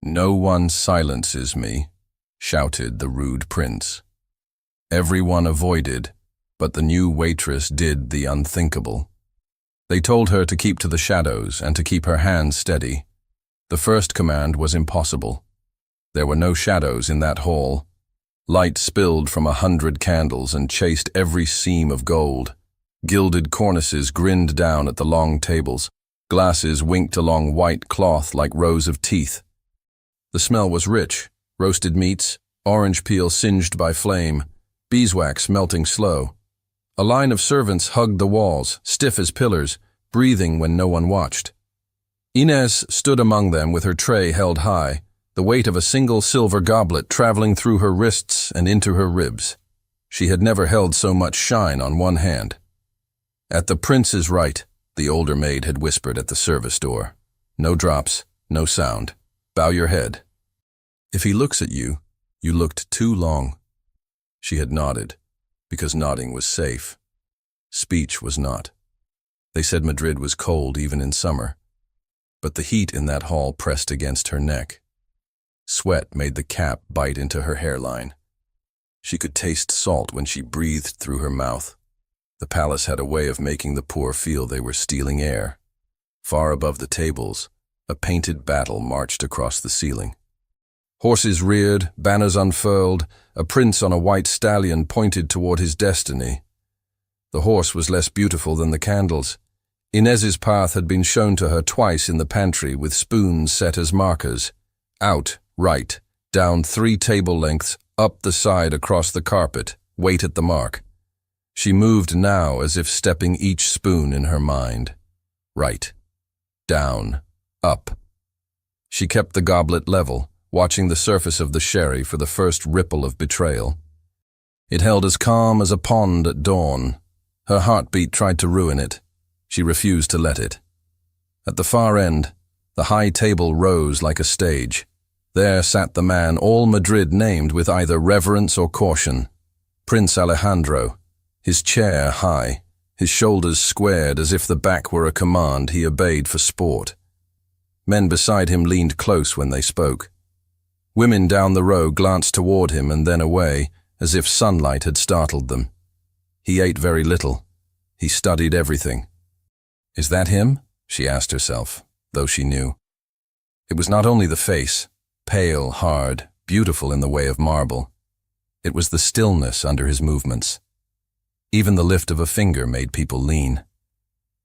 "No one silences me," shouted the rude prince. Everyone avoided, but the new waitress did the unthinkable. They told her to keep to the shadows and to keep her hands steady. The first command was impossible. There were no shadows in that hall. Light spilled from 100 candles and chased every seam of gold. Gilded cornices grinned down at the long tables. Glasses winked along white cloth like rows of teeth. The smell was rich: roasted meats, orange peel singed by flame, beeswax melting slow. A line of servants hugged the walls, stiff as pillars, breathing when no one watched. Inez stood among them with her tray held high, the weight of a single silver goblet traveling through her wrists and into her ribs. She had never held so much shine on one hand. "At the prince's right," the older maid had whispered at the service door. "No drops, no sound. Bow your head. If he looks at you, you looked too long." She had nodded, because nodding was safe. Speech was not. They said Madrid was cold even in summer, but the heat in that hall pressed against her neck. Sweat made the cap bite into her hairline. She could taste salt when she breathed through her mouth. The palace had a way of making the poor feel they were stealing air. Far above the tables, a painted battle marched across the ceiling. Horses reared, banners unfurled, a prince on a white stallion pointed toward his destiny. The horse was less beautiful than the candles. Inez's path had been shown to her twice in the pantry with spoons set as markers. Out, right, down 3 table lengths, up the side across the carpet, wait at the mark. She moved now as if stepping each spoon in her mind. Right, down, up. She kept the goblet level, watching the surface of the sherry for the first ripple of betrayal. It held as calm as a pond at dawn. Her heartbeat tried to ruin it. She refused to let it. At the far end, the high table rose like a stage. There sat the man all Madrid named with either reverence or caution. Prince Alejandro, his chair high, his shoulders squared as if the back were a command he obeyed for sport. Men beside him leaned close when they spoke. Women down the row glanced toward him and then away, as if sunlight had startled them. He ate very little. He studied everything. "Is that him?" she asked herself, though she knew. It was not only the face, pale, hard, beautiful in the way of marble. It was the stillness under his movements. Even the lift of a finger made people lean.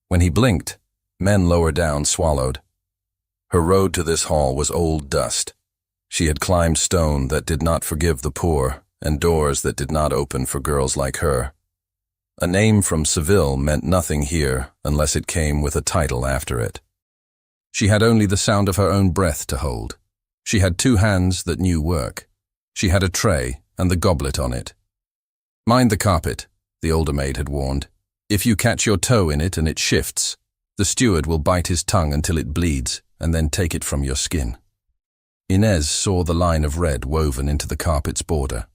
When he blinked, men lower down swallowed. Her road to this hall was old dust. She had climbed stone that did not forgive the poor, and doors that did not open for girls like her. A name from Seville meant nothing here unless it came with a title after it. She had only the sound of her own breath to hold. She had 2 hands that knew work. She had a tray and the goblet on it. "Mind the carpet," the older maid had warned. "If you catch your toe in it and it shifts, the steward will bite his tongue until it bleeds and then take it from your skin." Inez saw the line of red woven into the carpet's border.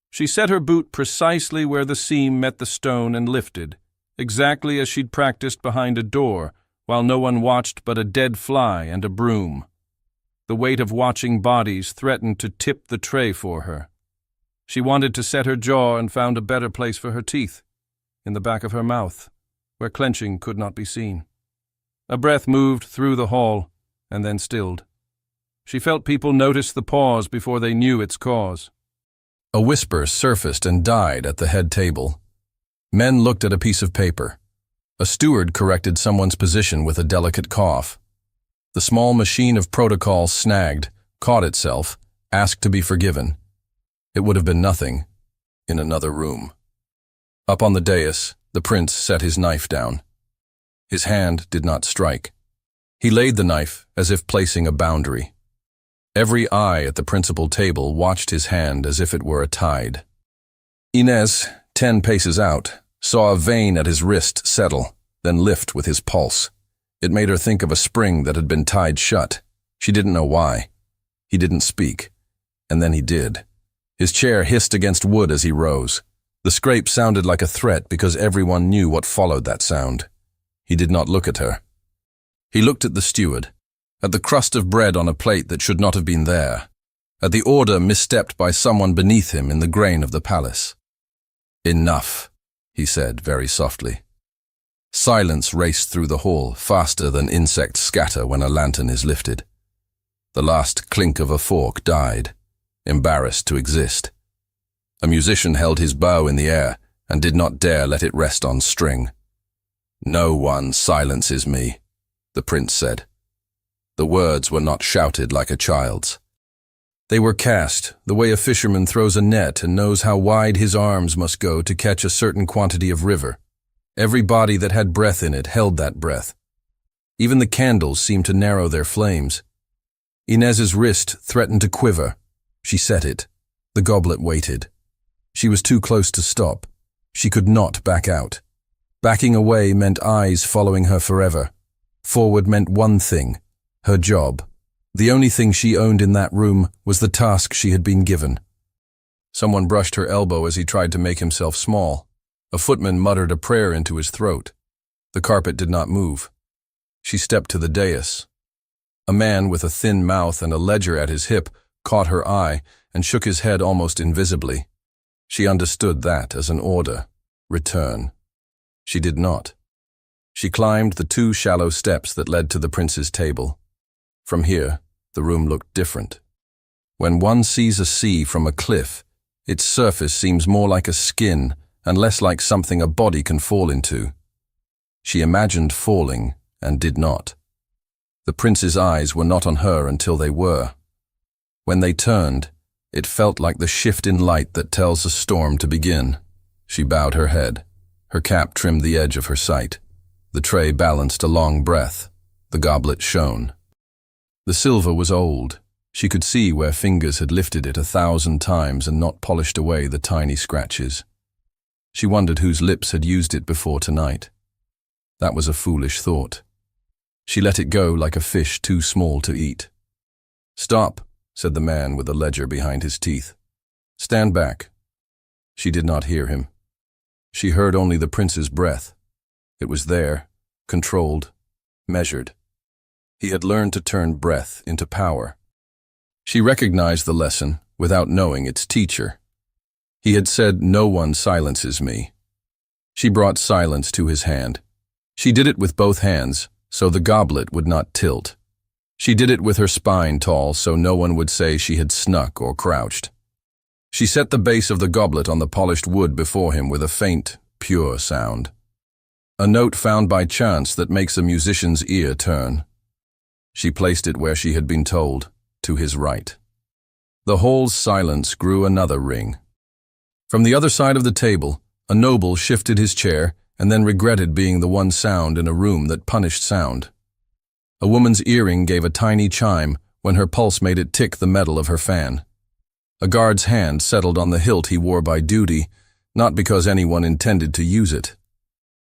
She set her boot precisely where the seam met the stone and lifted, exactly as she'd practiced behind a door, while no one watched but a dead fly and a broom. The weight of watching bodies threatened to tip the tray for her. She wanted to set her jaw and found a better place for her teeth, in the back of her mouth, where clenching could not be seen. A breath moved through the hall, and then stilled. She felt people notice the pause before they knew its cause. A whisper surfaced and died at the head table. Men looked at a piece of paper. A steward corrected someone's position with a delicate cough. The small machine of protocol snagged, caught itself, asked to be forgiven. It would have been nothing in another room. Up on the dais, the prince set his knife down. His hand did not strike. He laid the knife as if placing a boundary. Every eye at the principal table watched his hand as if it were a tide. Inez, 10 paces out, saw a vein at his wrist settle, then lift with his pulse. It made her think of a spring that had been tied shut. She didn't know why. He didn't speak. And then he did. His chair hissed against wood as he rose. The scrape sounded like a threat because everyone knew what followed that sound. He did not look at her. He looked at the steward. at the crust of bread on a plate that should not have been there, at the order misstepped by someone beneath him in the grain of the palace. "Enough," he said very softly. Silence raced through the hall, faster than insects scatter when a lantern is lifted. The last clink of a fork died, embarrassed to exist. A musician held his bow in the air and did not dare let it rest on string. "No one silences me," the prince said. The words were not shouted like a child's. They were cast the way a fisherman throws a net and knows how wide his arms must go to catch a certain quantity of river. Every body that had breath in it held that breath. Even the candles seemed to narrow their flames. Inez's wrist threatened to quiver. She set it. The goblet waited. She was too close to stop. She could not back out. Backing away meant eyes following her forever. Forward meant one thing, her job. The only thing she owned in that room was the task she had been given. Someone brushed her elbow as he tried to make himself small. A footman muttered a prayer into his throat. The carpet did not move. She stepped to the dais. A man with a thin mouth and a ledger at his hip caught her eye and shook his head almost invisibly. She understood that as an order. Return. She did not. She climbed the 2 shallow steps that led to the prince's table. From here, the room looked different. When one sees a sea from a cliff, its surface seems more like a skin and less like something a body can fall into. She imagined falling and did not. The prince's eyes were not on her until they were. When they turned, it felt like the shift in light that tells a storm to begin. She bowed her head. Her cap trimmed the edge of her sight. The tray balanced a long breath. The goblet shone. The silver was old. She could see where fingers had lifted it 1,000 times and not polished away the tiny scratches. She wondered whose lips had used it before tonight. That was a foolish thought. She let it go like a fish too small to eat. "Stop," said the man with the ledger behind his teeth. "Stand back." She did not hear him. She heard only the prince's breath. It was there, controlled, measured. He had learned to turn breath into power. She recognized the lesson without knowing its teacher. He had said, "No one silences me." She brought silence to his hand. She did it with both hands, so the goblet would not tilt. She did it with her spine tall, so no one would say she had snuck or crouched. She set the base of the goblet on the polished wood before him with a faint, pure sound. A note found by chance that makes a musician's ear turn. She placed it where she had been told, to his right. The hall's silence grew another ring. From the other side of the table, a noble shifted his chair and then regretted being the one sound in a room that punished sound. A woman's earring gave a tiny chime when her pulse made it tick the metal of her fan. A guard's hand settled on the hilt he wore by duty, not because anyone intended to use it.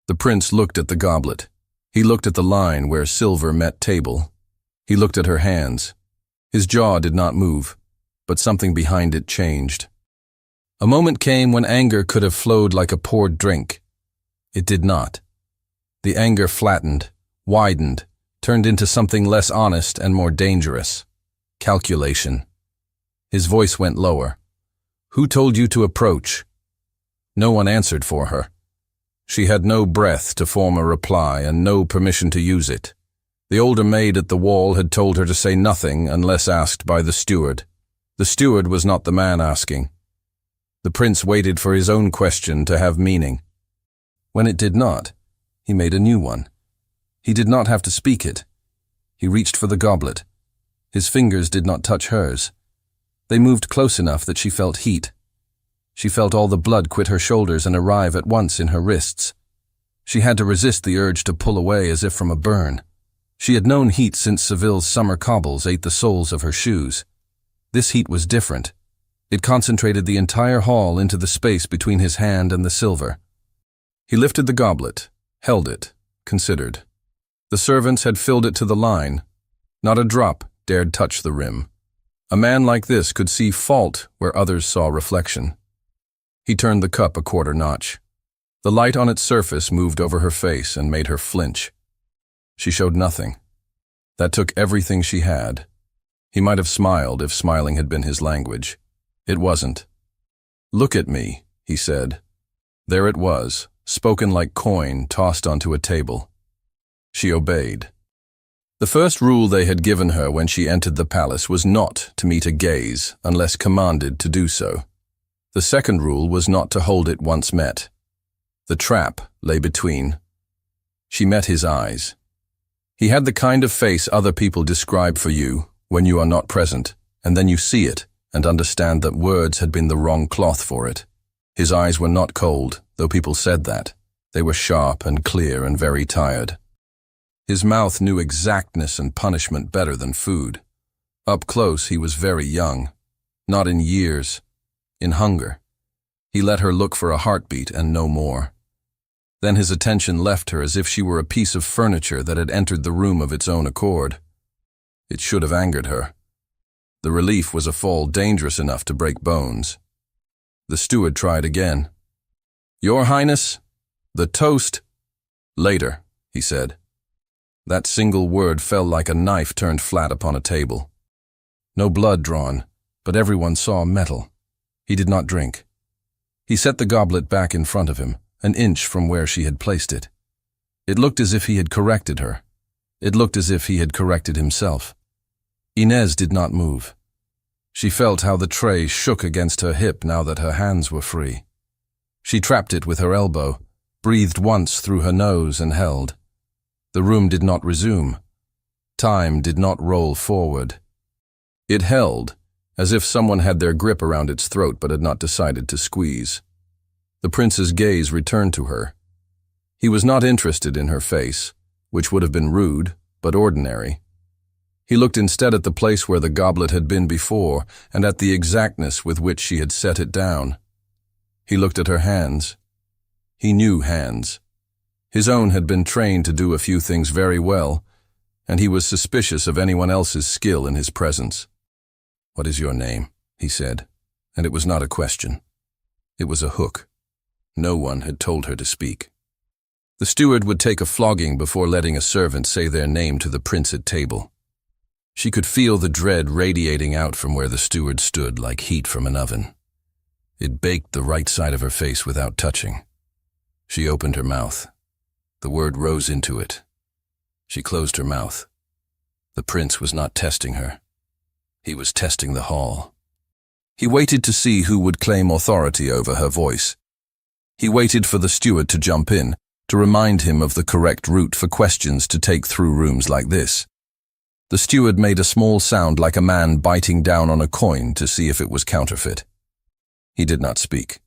The prince looked at the goblet. He looked at the line where silver met table. He looked at her hands. His jaw did not move, but something behind it changed. A moment came when anger could have flowed like a poured drink. It did not. The anger flattened, widened, turned into something less honest and more dangerous. Calculation. His voice went lower. "Who told you to approach?" No one answered for her. She had no breath to form a reply and no permission to use it. The older maid at the wall had told her to say nothing unless asked by the steward. The steward was not the man asking. The prince waited for his own question to have meaning. When it did not, he made a new one. He did not have to speak it. He reached for the goblet. His fingers did not touch hers. They moved close enough that she felt heat. She felt all the blood quit her shoulders and arrive at once in her wrists. She had to resist the urge to pull away as if from a burn. She had known heat since Seville's summer cobbles ate the soles of her shoes. This heat was different. It concentrated the entire hall into the space between his hand and the silver. He lifted the goblet, held it, considered. The servants had filled it to the line. Not a drop dared touch the rim. A man like this could see fault where others saw reflection. He turned the cup a quarter notch. The light on its surface moved over her face and made her flinch. She showed nothing. That took everything she had. He might have smiled if smiling had been his language. It wasn't. "Look at me," he said. There it was, spoken like coin tossed onto a table. She obeyed. The first rule they had given her when she entered the palace was not to meet a gaze unless commanded to do so. The second rule was not to hold it once met. The trap lay between. She met his eyes. He had the kind of face other people describe for you when you are not present, and then you see it and understand that words had been the wrong cloth for it. His eyes were not cold, though people said that. They were sharp and clear and very tired. His mouth knew exactness and punishment better than food. Up close, he was very young. Not in years, in hunger. He let her look for a heartbeat and no more. Then his attention left her as if she were a piece of furniture that had entered the room of its own accord. It should have angered her. The relief was a fall dangerous enough to break bones. The steward tried again. "Your Highness, the toast." "Later," he said. That single word fell like a knife turned flat upon a table. No blood drawn, but everyone saw metal. He did not drink. He set the goblet back in front of him, an inch from where she had placed it. It looked as if he had corrected her. It looked as if he had corrected himself. Inez did not move. She felt how the tray shook against her hip now that her hands were free. She trapped it with her elbow, breathed once through her nose and held. The room did not resume. Time did not roll forward. It held, as if someone had their grip around its throat but had not decided to squeeze. The prince's gaze returned to her. He was not interested in her face, which would have been rude, but ordinary. He looked instead at the place where the goblet had been before and at the exactness with which she had set it down. He looked at her hands. He knew hands. His own had been trained to do a few things very well, and he was suspicious of anyone else's skill in his presence. "What is your name?" he said, and it was not a question. It was a hook. No one had told her to speak. The steward would take a flogging before letting a servant say their name to the prince at table. She could feel the dread radiating out from where the steward stood like heat from an oven. It baked the right side of her face without touching. She opened her mouth. The word rose into it. She closed her mouth. The prince was not testing her. He was testing the hall. He waited to see who would claim authority over her voice. He waited for the steward to jump in, to remind him of the correct route for questions to take through rooms like this. The steward made a small sound like a man biting down on a coin to see if it was counterfeit. He did not speak.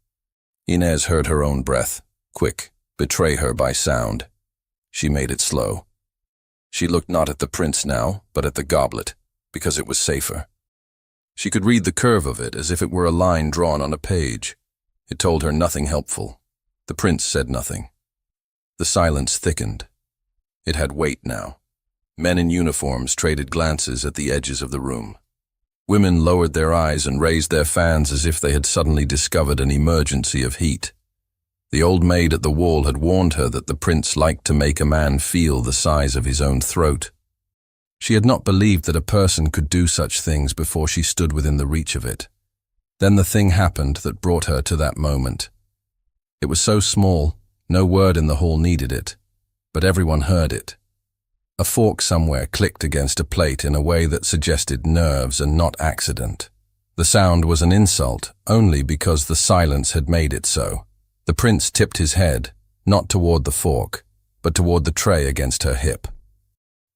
Inez heard her own breath, quick, betray her by sound. She made it slow. She looked not at the prince now, but at the goblet, because it was safer. She could read the curve of it as if it were a line drawn on a page. It told her nothing helpful. The prince said nothing. The silence thickened. It had weight now. Men in uniforms traded glances at the edges of the room. Women lowered their eyes and raised their fans as if they had suddenly discovered an emergency of heat. The old maid at the wall had warned her that the prince liked to make a man feel the size of his own throat. She had not believed that a person could do such things before she stood within the reach of it. Then the thing happened that brought her to that moment. It was so small, no word in the hall needed it, but everyone heard it. A fork somewhere clicked against a plate in a way that suggested nerves and not accident. The sound was an insult only because the silence had made it so. The prince tipped his head, not toward the fork, but toward the tray against her hip.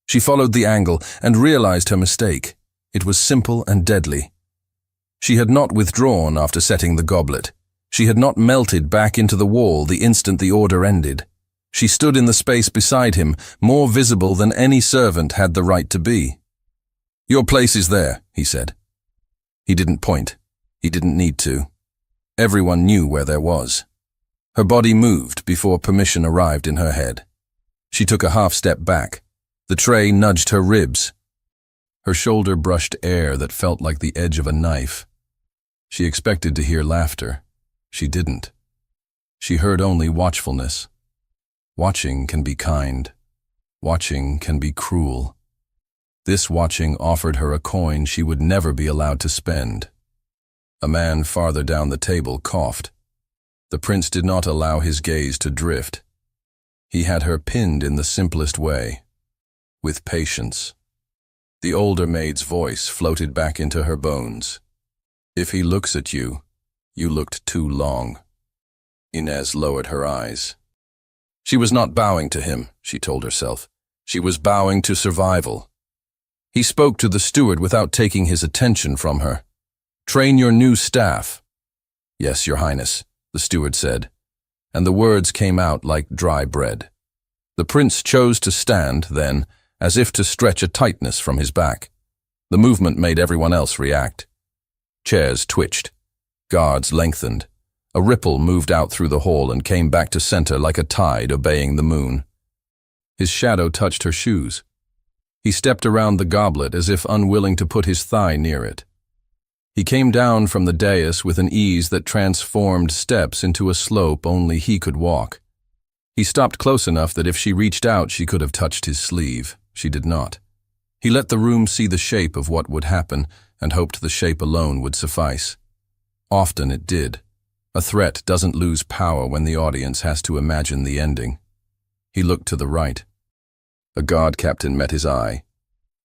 She followed the angle and realized her mistake. It was simple and deadly. She had not withdrawn after setting the goblet. She had not melted back into the wall the instant the order ended. She stood in the space beside him, more visible than any servant had the right to be. "Your place is there," he said. He didn't point. He didn't need to. Everyone knew where there was. Her body moved before permission arrived in her head. She took a half step back. The tray nudged her ribs. Her shoulder brushed air that felt like the edge of a knife. She expected to hear laughter. She didn't. She heard only watchfulness. Watching can be kind. Watching can be cruel. This watching offered her a coin she would never be allowed to spend. A man farther down the table coughed. The prince did not allow his gaze to drift. He had her pinned in the simplest way, with patience. The older maid's voice floated back into her bones. If he looks at you, you looked too long. Inez lowered her eyes. She was not bowing to him, she told herself. She was bowing to survival. He spoke to the steward without taking his attention from her. "Train your new staff." "Yes, Your Highness," the steward said, and the words came out like dry bread. The prince chose to stand, then, as if to stretch a tightness from his back. The movement made everyone else react. Chairs twitched. Guards lengthened. A ripple moved out through the hall and came back to center like a tide obeying the moon. His shadow touched her shoes. He stepped around the goblet as if unwilling to put his thigh near it. He came down from the dais with an ease that transformed steps into a slope only he could walk. He stopped close enough that if she reached out she could have touched his sleeve. She did not. He let the room see the shape of what would happen and hoped the shape alone would suffice. Often it did. A threat doesn't lose power when the audience has to imagine the ending. He looked to the right. A guard captain met his eye.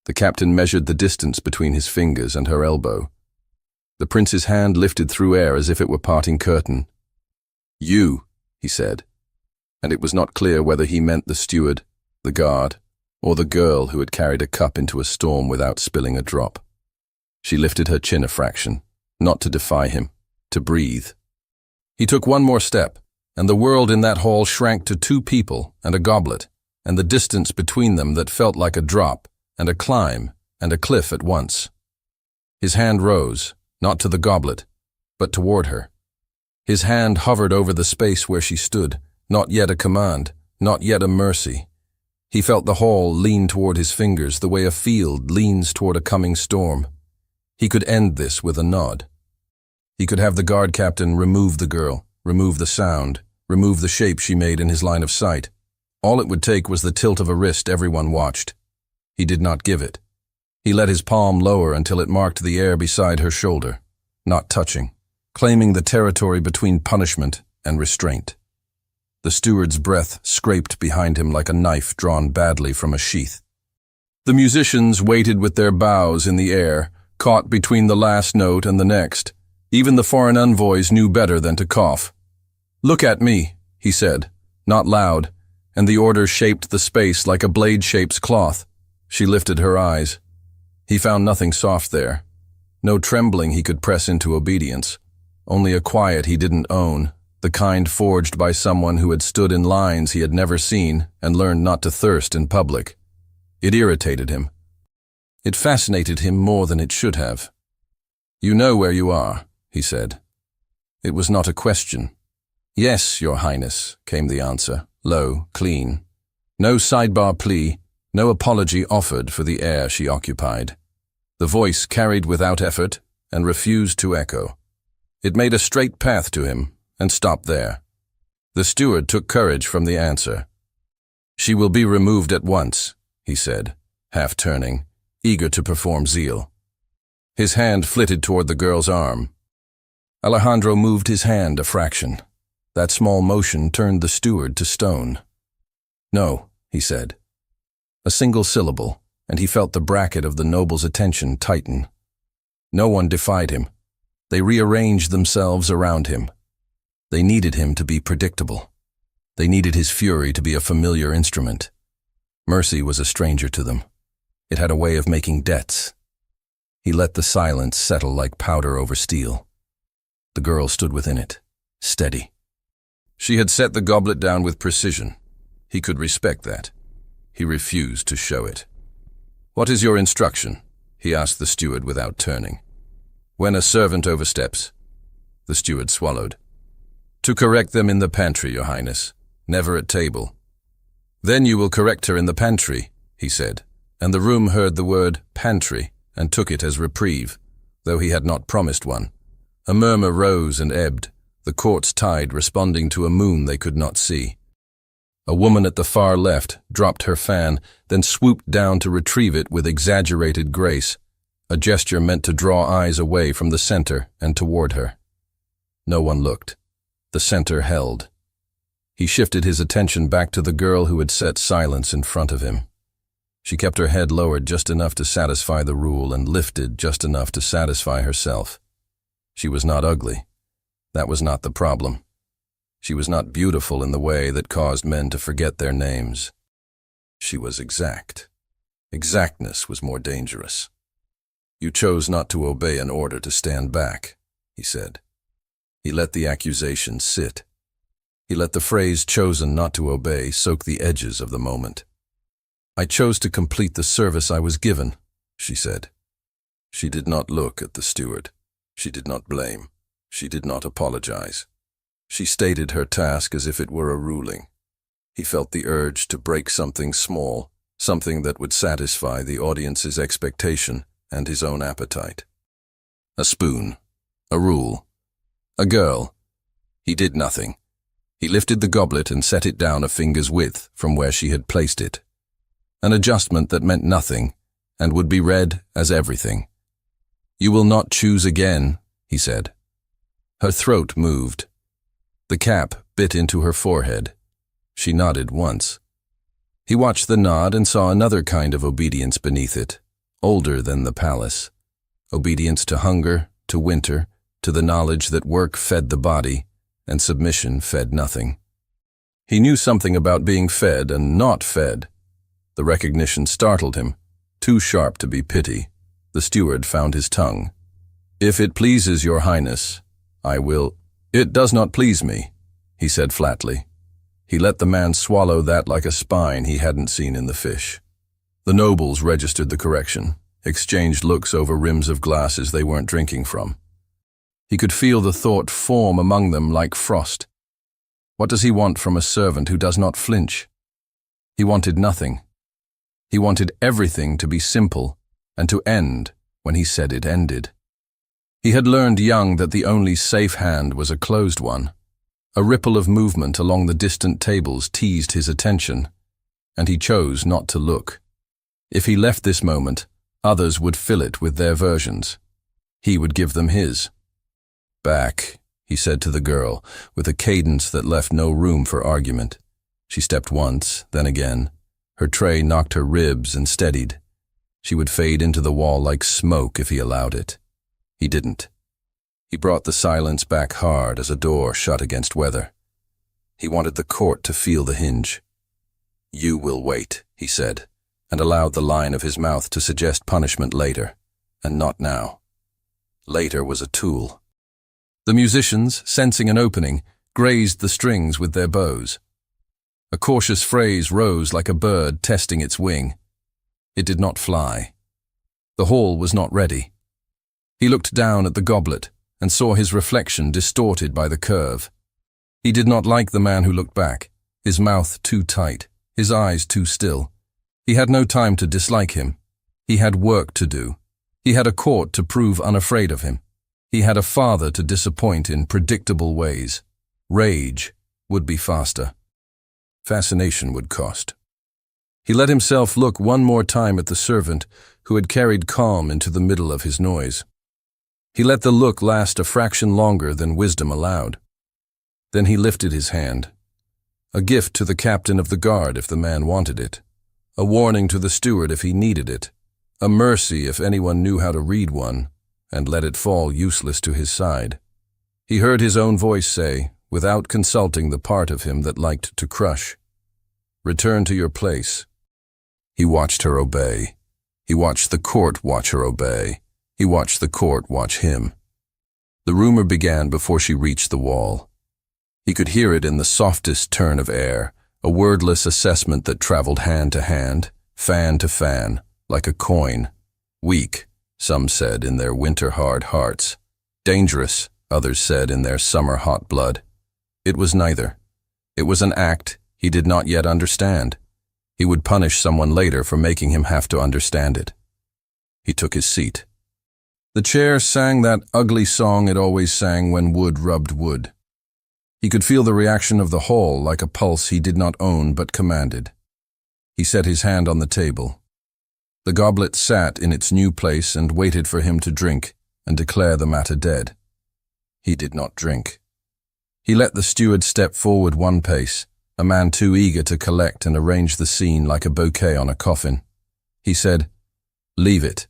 The captain measured the distance between his fingers and her elbow. The prince's hand lifted through air as if it were parting curtain. "You," he said, and it was not clear whether he meant the steward, the guard, or the girl who had carried a cup into a storm without spilling a drop. She lifted her chin a fraction, not to defy him, to breathe. He took one more step, and the world in that hall shrank to two people and a goblet, and the distance between them that felt like a drop, and a climb, and a cliff at once. His hand rose, not to the goblet, but toward her. His hand hovered over the space where she stood, not yet a command, not yet a mercy. He felt the hall lean toward his fingers the way a field leans toward a coming storm. He could end this with a nod. He could have the guard captain remove the girl, remove the sound, remove the shape she made in his line of sight. All it would take was the tilt of a wrist everyone watched. He did not give it. He let his palm lower until it marked the air beside her shoulder, not touching, claiming the territory between punishment and restraint. The steward's breath scraped behind him like a knife drawn badly from a sheath. The musicians waited with their bows in the air, caught between the last note and the next. Even the foreign envoys knew better than to cough. "Look at me," he said, not loud, and the order shaped the space like a blade shapes cloth. She lifted her eyes. He found nothing soft there. No trembling he could press into obedience. Only a quiet he didn't own, the kind forged by someone who had stood in lines he had never seen and learned not to thirst in public. It irritated him. It fascinated him more than it should have. "You know where you are," he said. It was not a question. "Yes, Your Highness," came the answer, low, clean. No sidebar plea, no apology offered for the air she occupied. The voice carried without effort and refused to echo. It made a straight path to him and stopped there. The steward took courage from the answer. "She will be removed at once," he said, half turning, eager to perform zeal. His hand flitted toward the girl's arm. Alejandro moved his hand a fraction. That small motion turned the steward to stone. "No," he said. A single syllable, and he felt the bracket of the noble's attention tighten. No one defied him. They rearranged themselves around him. They needed him to be predictable. They needed his fury to be a familiar instrument. Mercy was a stranger to them. It had a way of making debts. He let the silence settle like powder over steel. The girl stood within it, steady. She had set the goblet down with precision. He could respect that. He refused to show it. "What is your instruction?" he asked the steward without turning. "When a servant oversteps." The steward swallowed. "To correct them in the pantry, Your Highness, never at table." "Then you will correct her in the pantry," he said, and the room heard the word pantry and took it as reprieve, though he had not promised one. A murmur rose and ebbed, the court's tide responding to a moon they could not see. A woman at the far left dropped her fan, then swooped down to retrieve it with exaggerated grace, a gesture meant to draw eyes away from the center and toward her. No one looked. The center held. He shifted his attention back to the girl who had set silence in front of him. She kept her head lowered just enough to satisfy the rule and lifted just enough to satisfy herself. She was not ugly. That was not the problem. She was not beautiful in the way that caused men to forget their names. She was exact. Exactness was more dangerous. "You chose not to obey an order to stand back," he said. He let the accusation sit. He let the phrase "chosen not to obey" soak the edges of the moment. "I chose to complete the service I was given," she said. She did not look at the steward. She did not blame. She did not apologize. She stated her task as if it were a ruling. He felt the urge to break something small, something that would satisfy the audience's expectation and his own appetite. A spoon. A rule. A girl. He did nothing. He lifted the goblet and set it down a finger's width from where she had placed it. An adjustment that meant nothing and would be read as everything. "You will not choose again," he said. Her throat moved. The cap bit into her forehead. She nodded once. He watched the nod and saw another kind of obedience beneath it, older than the palace. Obedience to hunger, to winter, to the knowledge that work fed the body and submission fed nothing. He knew something about being fed and not fed. The recognition startled him, too sharp to be pity. The steward found his tongue. "If it pleases your highness, I will—" "It does not please me," he said flatly. He let the man swallow that like a spine he hadn't seen in the fish. The nobles registered the correction, exchanged looks over rims of glasses they weren't drinking from. He could feel the thought form among them like frost. What does he want from a servant who does not flinch? He wanted nothing. He wanted everything to be simple and to end when he said it ended. He had learned young that the only safe hand was a closed one. A ripple of movement along the distant tables teased his attention, and he chose not to look. If he left this moment, others would fill it with their versions. He would give them his. "Back," he said to the girl, with a cadence that left no room for argument. She stepped once, then again. Her tray knocked her ribs and steadied. She would fade into the wall like smoke if he allowed it. He didn't. He brought the silence back hard as a door shut against weather. He wanted the court to feel the hinge. "You will wait," he said, and allowed the line of his mouth to suggest punishment later, and not now. Later was a tool. The musicians, sensing an opening, grazed the strings with their bows. A cautious phrase rose like a bird testing its wing. It did not fly. The hall was not ready. He looked down at the goblet and saw his reflection distorted by the curve. He did not like the man who looked back, his mouth too tight, his eyes too still. He had no time to dislike him. He had work to do. He had a court to prove unafraid of him. He had a father to disappoint in predictable ways. Rage would be faster. Fascination would cost. He let himself look one more time at the servant who had carried calm into the middle of his noise. He let the look last a fraction longer than wisdom allowed. Then he lifted his hand. A gift to the captain of the guard if the man wanted it. A warning to the steward if he needed it. A mercy if anyone knew how to read one, and let it fall useless to his side. He heard his own voice say, without consulting the part of him that liked to crush, "Return to your place." He watched her obey. He watched the court watch her obey. He watched the court watch him. The rumor began before she reached the wall. He could hear it in the softest turn of air, a wordless assessment that traveled hand to hand, fan to fan, like a coin. Weak, some said in their winter-hard hearts. Dangerous, others said in their summer-hot blood. It was neither. It was an act he did not yet understand. He would punish someone later for making him have to understand it. He took his seat. The chair sang that ugly song it always sang when wood rubbed wood. He could feel the reaction of the hall like a pulse he did not own but commanded. He set his hand on the table. The goblet sat in its new place and waited for him to drink and declare the matter dead. He did not drink. He let the steward step forward one pace, a man too eager to collect and arrange the scene like a bouquet on a coffin. He said, "Leave it,"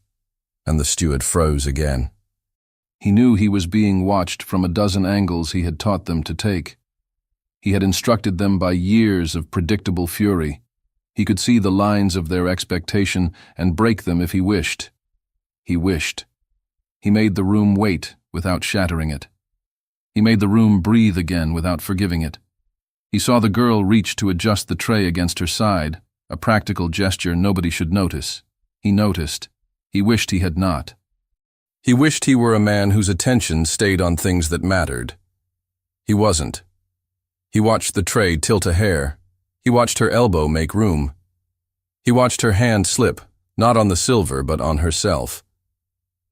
and the steward froze again. He knew he was being watched from a dozen angles he had taught them to take. He had instructed them by years of predictable fury. He could see the lines of their expectation and break them if he wished. He wished. He made the room wait without shattering it. He made the room breathe again without forgiving it. He saw the girl reach to adjust the tray against her side, a practical gesture nobody should notice. He noticed. He wished he had not. He wished he were a man whose attention stayed on things that mattered. He wasn't. He watched the tray tilt a hair. He watched her elbow make room. He watched her hand slip, not on the silver but on herself.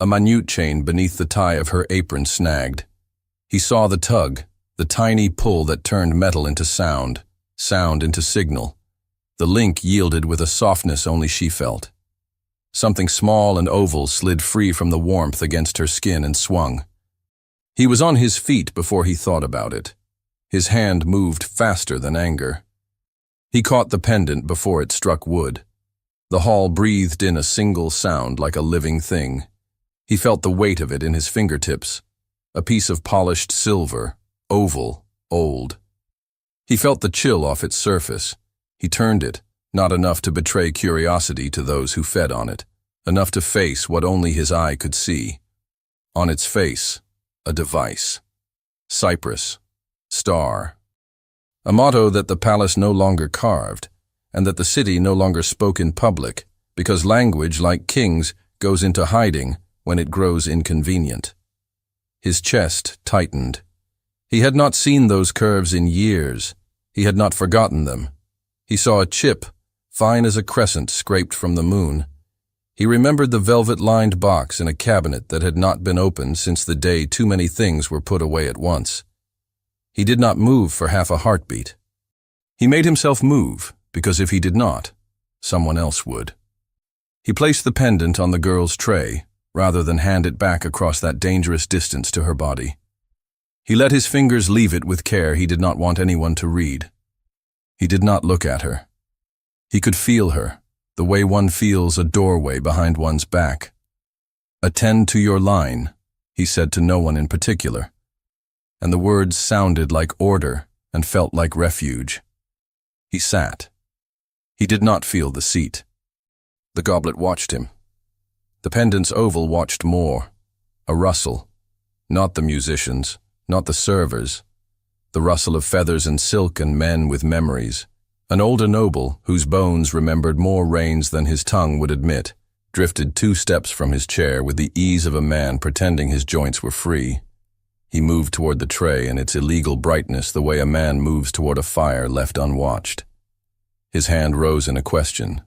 A minute chain beneath the tie of her apron snagged. He saw the tug, the tiny pull that turned metal into sound, sound into signal. The link yielded with a softness only she felt. Something small and oval slid free from the warmth against her skin and swung. He was on his feet before he thought about it. His hand moved faster than anger. He caught the pendant before it struck wood. The hall breathed in a single sound like a living thing. He felt the weight of it in his fingertips, a piece of polished silver, oval, old. He felt the chill off its surface. He turned it, not enough to betray curiosity to those who fed on it, enough to face what only his eye could see. On its face, a device. Cypress. Star. A motto that the palace no longer carved, and that the city no longer spoke in public, because language, like kings, goes into hiding when it grows inconvenient. His chest tightened. He had not seen those curves in years. He had not forgotten them. He saw a chip, fine as a crescent scraped from the moon. He remembered the velvet-lined box in a cabinet that had not been opened since the day too many things were put away at once. He did not move for half a heartbeat. He made himself move, because if he did not, someone else would. He placed the pendant on the girl's tray, rather than hand it back across that dangerous distance to her body. He let his fingers leave it with care he did not want anyone to read. He did not look at her. He could feel her, the way one feels a doorway behind one's back. "Attend to your line," he said to no one in particular, and the words sounded like order and felt like refuge. He sat. He did not feel the seat. The goblet watched him. The pendant's oval watched more. A rustle. Not the musicians, not the servers. The rustle of feathers and silk and men with memories. An older noble, whose bones remembered more reigns than his tongue would admit, drifted 2 steps from his chair with the ease of a man pretending his joints were free. He moved toward the tray and its illegal brightness the way a man moves toward a fire left unwatched. His hand rose in a question.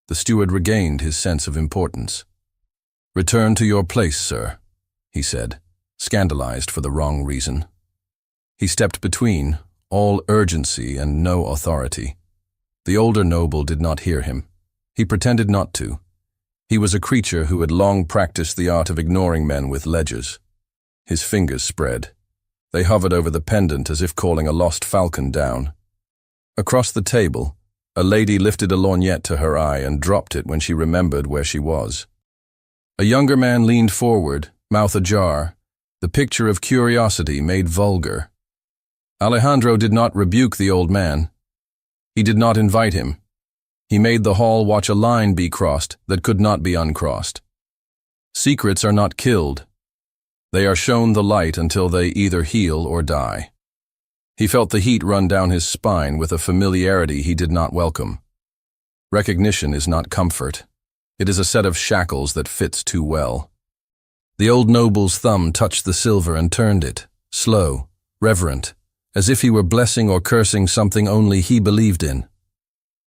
The steward regained his sense of importance. "Return to your place, sir," he said, scandalized for the wrong reason. He stepped between, all urgency and no authority. The older noble did not hear him. He pretended not to. He was a creature who had long practiced the art of ignoring men with ledgers. His fingers spread. They hovered over the pendant as if calling a lost falcon down. Across the table, a lady lifted a lorgnette to her eye and dropped it when she remembered where she was. A younger man leaned forward, mouth ajar, the picture of curiosity made vulgar. Alejandro did not rebuke the old man. He did not invite him. He made the hall watch a line be crossed that could not be uncrossed. Secrets are not killed. They are shown the light until they either heal or die. He felt the heat run down his spine with a familiarity he did not welcome. Recognition is not comfort. It is a set of shackles that fits too well. The old noble's thumb touched the silver and turned it, slow, reverent, as if he were blessing or cursing something only he believed in.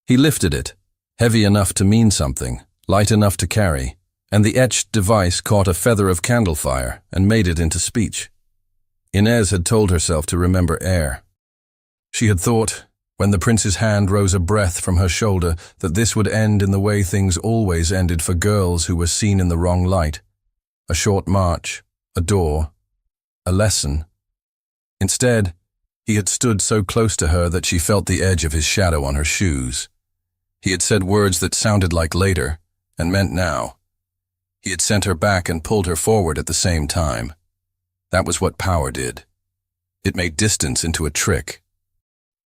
He lifted it, heavy enough to mean something, light enough to carry, and the etched device caught a feather of candle fire and made it into speech. Inez had told herself to remember air. She had thought, when the prince's hand rose a breath from her shoulder, that this would end in the way things always ended for girls who were seen in the wrong light. A short march, a door, a lesson. Instead, he had stood so close to her that she felt the edge of his shadow on her shoes. He had said words that sounded like later, and meant now. He had sent her back and pulled her forward at the same time. That was what power did. It made distance into a trick.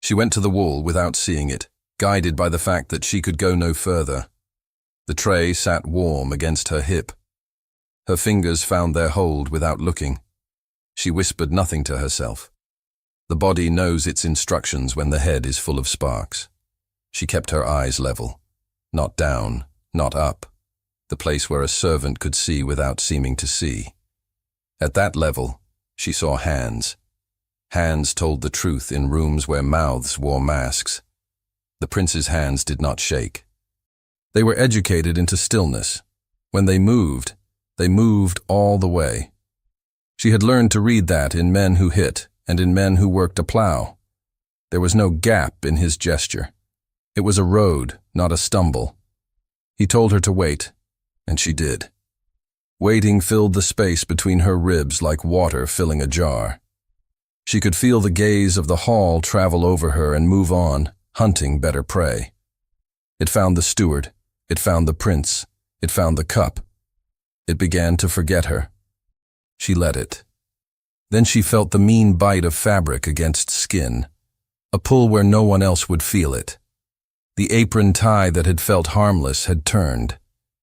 She went to the wall without seeing it, guided by the fact that she could go no further. The tray sat warm against her hip. Her fingers found their hold without looking. She whispered nothing to herself. The body knows its instructions when the head is full of sparks. She kept her eyes level. Not down, not up. The place where a servant could see without seeming to see. At that level, she saw hands. Hands told the truth in rooms where mouths wore masks. The prince's hands did not shake. They were educated into stillness. When they moved all the way. She had learned to read that in men who hit and in men who worked a plow. There was no gap in his gesture. It was a road, not a stumble. He told her to wait, and she did. Waiting filled the space between her ribs like water filling a jar. She could feel the gaze of the hall travel over her and move on, hunting better prey. It found the steward. It found the prince. It found the cup. It began to forget her. She let it. Then she felt the mean bite of fabric against skin, a pull where no one else would feel it. The apron tie that had felt harmless had turned.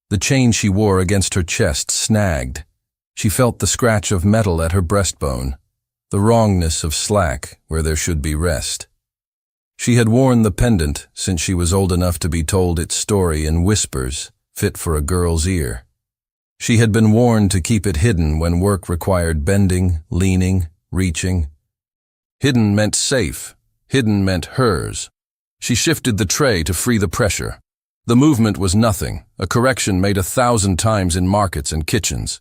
The chain she wore against her chest snagged. She felt the scratch of metal at her breastbone, the wrongness of slack where there should be rest. She had worn the pendant since she was old enough to be told its story in whispers, fit for a girl's ear. She had been warned to keep it hidden when work required bending, leaning, reaching. Hidden meant safe. Hidden meant hers. She shifted the tray to free the pressure. The movement was nothing, a correction made 1,000 times in markets and kitchens.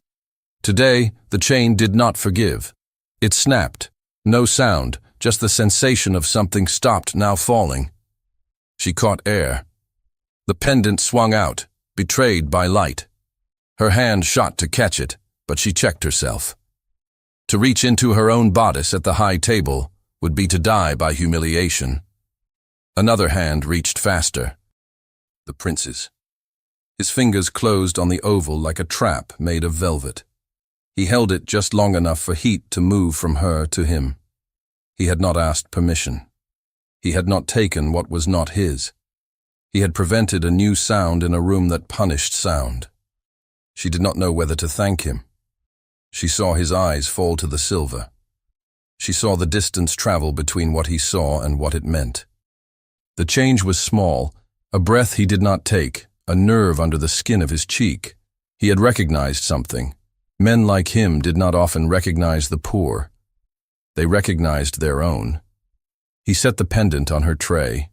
Today, the chain did not forgive. It snapped. No sound, just the sensation of something stopped, now falling. She caught air. The pendant swung out, betrayed by light. Her hand shot to catch it, but she checked herself. To reach into her own bodice at the high table would be to die by humiliation. Another hand reached faster. The prince's. His fingers closed on the oval like a trap made of velvet. He held it just long enough for heat to move from her to him. He had not asked permission. He had not taken what was not his. He had prevented a new sound in a room that punished sound. She did not know whether to thank him. She saw his eyes fall to the silver. She saw the distance travel between what he saw and what it meant. The change was small, a breath he did not take, a nerve under the skin of his cheek. He had recognized something. Men like him did not often recognize the poor. They recognized their own. He set the pendant on her tray.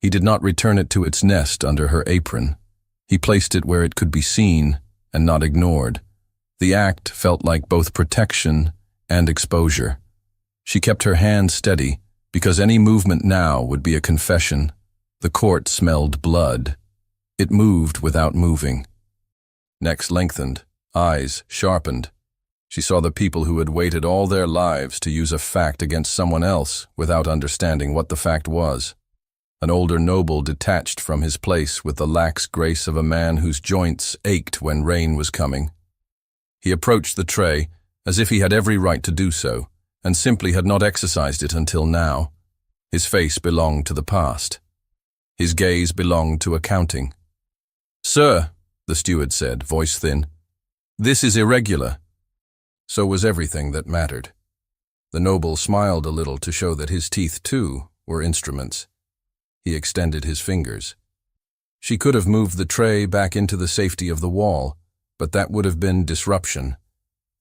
He did not return it to its nest under her apron. He placed it where it could be seen and not ignored. The act felt like both protection and exposure. She kept her hand steady, because any movement now would be a confession. The court smelled blood. It moved without moving. Necks lengthened, eyes sharpened. She saw the people who had waited all their lives to use a fact against someone else without understanding what the fact was. An older noble detached from his place with the lax grace of a man whose joints ached when rain was coming. He approached the tray as if he had every right to do so, and simply had not exercised it until now. His face belonged to the past. His gaze belonged to accounting. "Sir," the steward said, voice thin, "this is irregular." So was everything that mattered. The noble smiled a little to show that his teeth, too, were instruments. He extended his fingers. She could have moved the tray back into the safety of the wall, but that would have been disruption,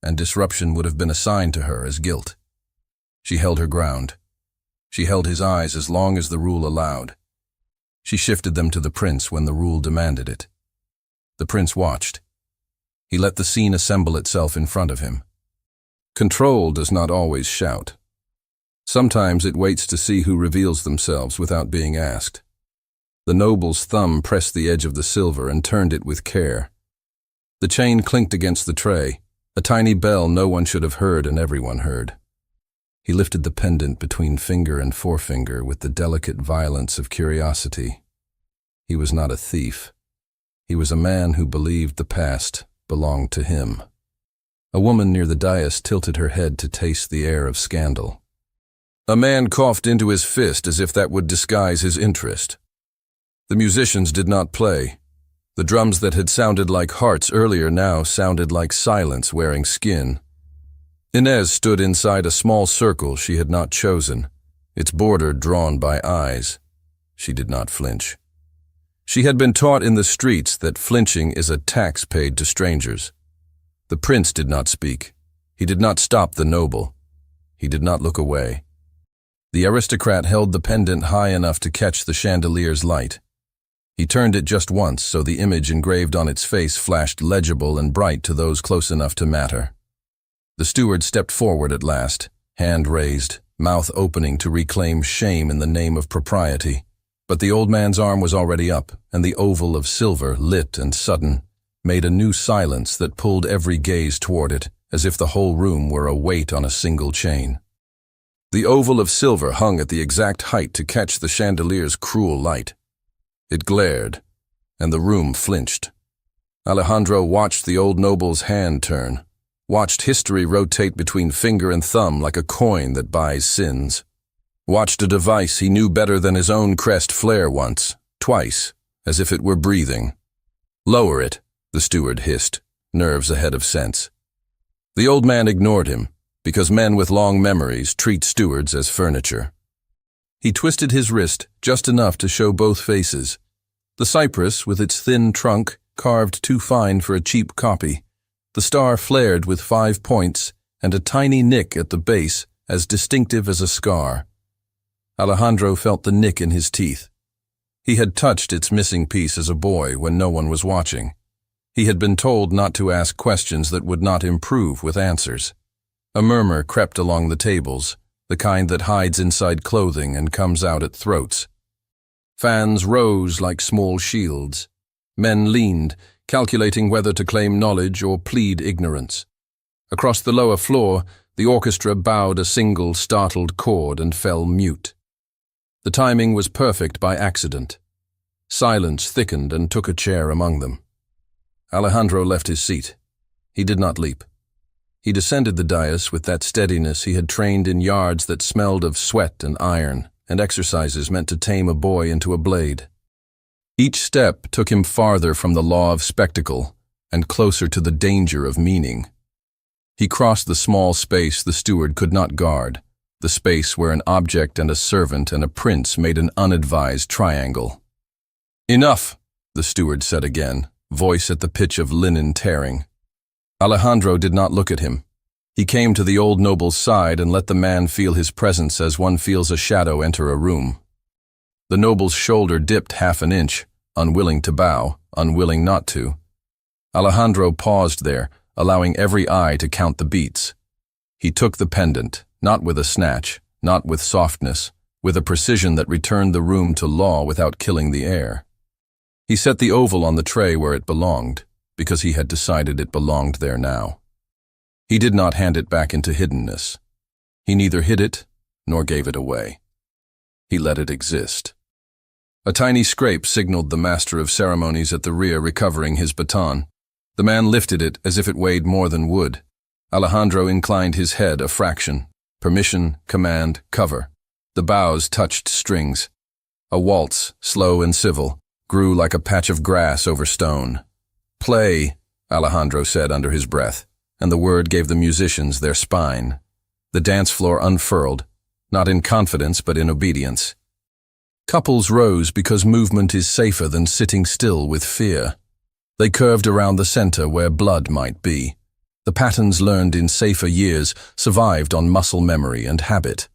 and disruption would have been assigned to her as guilt. She held her ground. She held his eyes as long as the rule allowed. She shifted them to the prince when the rule demanded it. The prince watched. He let the scene assemble itself in front of him. Control does not always shout. Sometimes it waits to see who reveals themselves without being asked. The noble's thumb pressed the edge of the silver and turned it with care. The chain clinked against the tray, a tiny bell no one should have heard and everyone heard. He lifted the pendant between finger and forefinger with the delicate violence of curiosity. He was not a thief. He was a man who believed the past belonged to him. A woman near the dais tilted her head to taste the air of scandal. A man coughed into his fist as if that would disguise his interest. The musicians did not play. The drums that had sounded like hearts earlier now sounded like silence wearing skin. Inez stood inside a small circle she had not chosen, its border drawn by eyes. She did not flinch. She had been taught in the streets that flinching is a tax paid to strangers. The prince did not speak. He did not stop the noble. He did not look away. The aristocrat held the pendant high enough to catch the chandelier's light. He turned it just once so the image engraved on its face flashed legible and bright to those close enough to matter. The steward stepped forward at last, hand raised, mouth opening to reclaim shame in the name of propriety. But the old man's arm was already up, and the oval of silver, lit and sudden, made a new silence that pulled every gaze toward it, as if the whole room were a weight on a single chain. The oval of silver hung at the exact height to catch the chandelier's cruel light. It glared, and the room flinched. Alejandro watched the old noble's hand turn, watched history rotate between finger and thumb like a coin that buys sins, watched a device he knew better than his own crest flare once, twice, as if it were breathing. "Lower it," the steward hissed, nerves ahead of sense. The old man ignored him, because men with long memories treat stewards as furniture. He twisted his wrist just enough to show both faces. The cypress, with its thin trunk, carved too fine for a cheap copy. The star flared with 5 points and a tiny nick at the base as distinctive as a scar. Alejandro felt the nick in his teeth. He had touched its missing piece as a boy when no one was watching. He had been told not to ask questions that would not improve with answers. A murmur crept along the tables, the kind that hides inside clothing and comes out at throats. Fans rose like small shields. Men leaned, calculating whether to claim knowledge or plead ignorance. Across the lower floor, the orchestra bowed a single startled chord and fell mute. The timing was perfect by accident. Silence thickened and took a chair among them. Alejandro left his seat. He did not leap. He descended the dais with that steadiness he had trained in yards that smelled of sweat and iron, and exercises meant to tame a boy into a blade. Each step took him farther from the law of spectacle and closer to the danger of meaning. He crossed the small space the steward could not guard, the space where an object and a servant and a prince made an unadvised triangle. "Enough," the steward said again, voice at the pitch of linen tearing. Alejandro did not look at him. He came to the old noble's side and let the man feel his presence as one feels a shadow enter a room. The noble's shoulder dipped 1/2 inch, unwilling to bow, unwilling not to. Alejandro paused there, allowing every eye to count the beats. He took the pendant, not with a snatch, not with softness, with a precision that returned the room to law without killing the air. He set the oval on the tray where it belonged, because he had decided it belonged there now. He did not hand it back into hiddenness. He neither hid it nor gave it away. He let it exist. A tiny scrape signaled the master of ceremonies at the rear recovering his baton. The man lifted it as if it weighed more than wood. Alejandro inclined his head a fraction. Permission, command, cover. The bows touched strings. A waltz, slow and civil, grew like a patch of grass over stone. "Play," Alejandro said under his breath, and the word gave the musicians their spine. The dance floor unfurled, not in confidence but in obedience. Couples rose because movement is safer than sitting still with fear. They curved around the center where blood might be. The patterns learned in safer years survived on muscle memory and habit.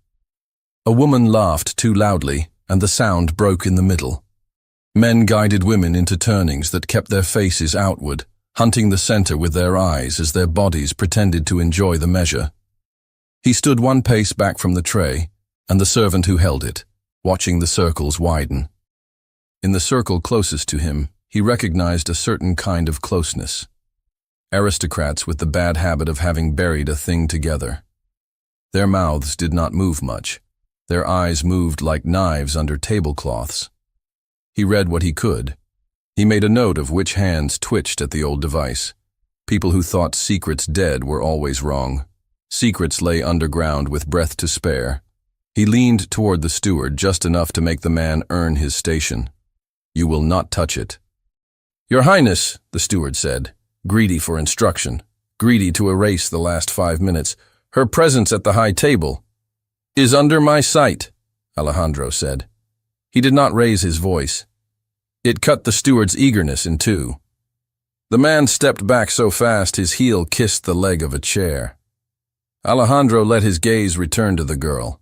A woman laughed too loudly, and the sound broke in the middle. Men guided women into turnings that kept their faces outward, hunting the center with their eyes as their bodies pretended to enjoy the measure. He stood one pace back from the tray, and the servant who held it, watching the circles widen. In the circle closest to him, he recognized a certain kind of closeness. Aristocrats with the bad habit of having buried a thing together. Their mouths did not move much. Their eyes moved like knives under tablecloths. He read what he could. He made a note of which hands twitched at the old device. People who thought secrets dead were always wrong. Secrets lay underground with breath to spare. He leaned toward the steward just enough to make the man earn his station. "You will not touch it." "Your Highness," the steward said, greedy for instruction, greedy to erase the last 5 minutes, "her presence at the high table is under my sight," Alejandro said. He did not raise his voice. It cut the steward's eagerness in two. The man stepped back so fast his heel kissed the leg of a chair. Alejandro let his gaze return to the girl.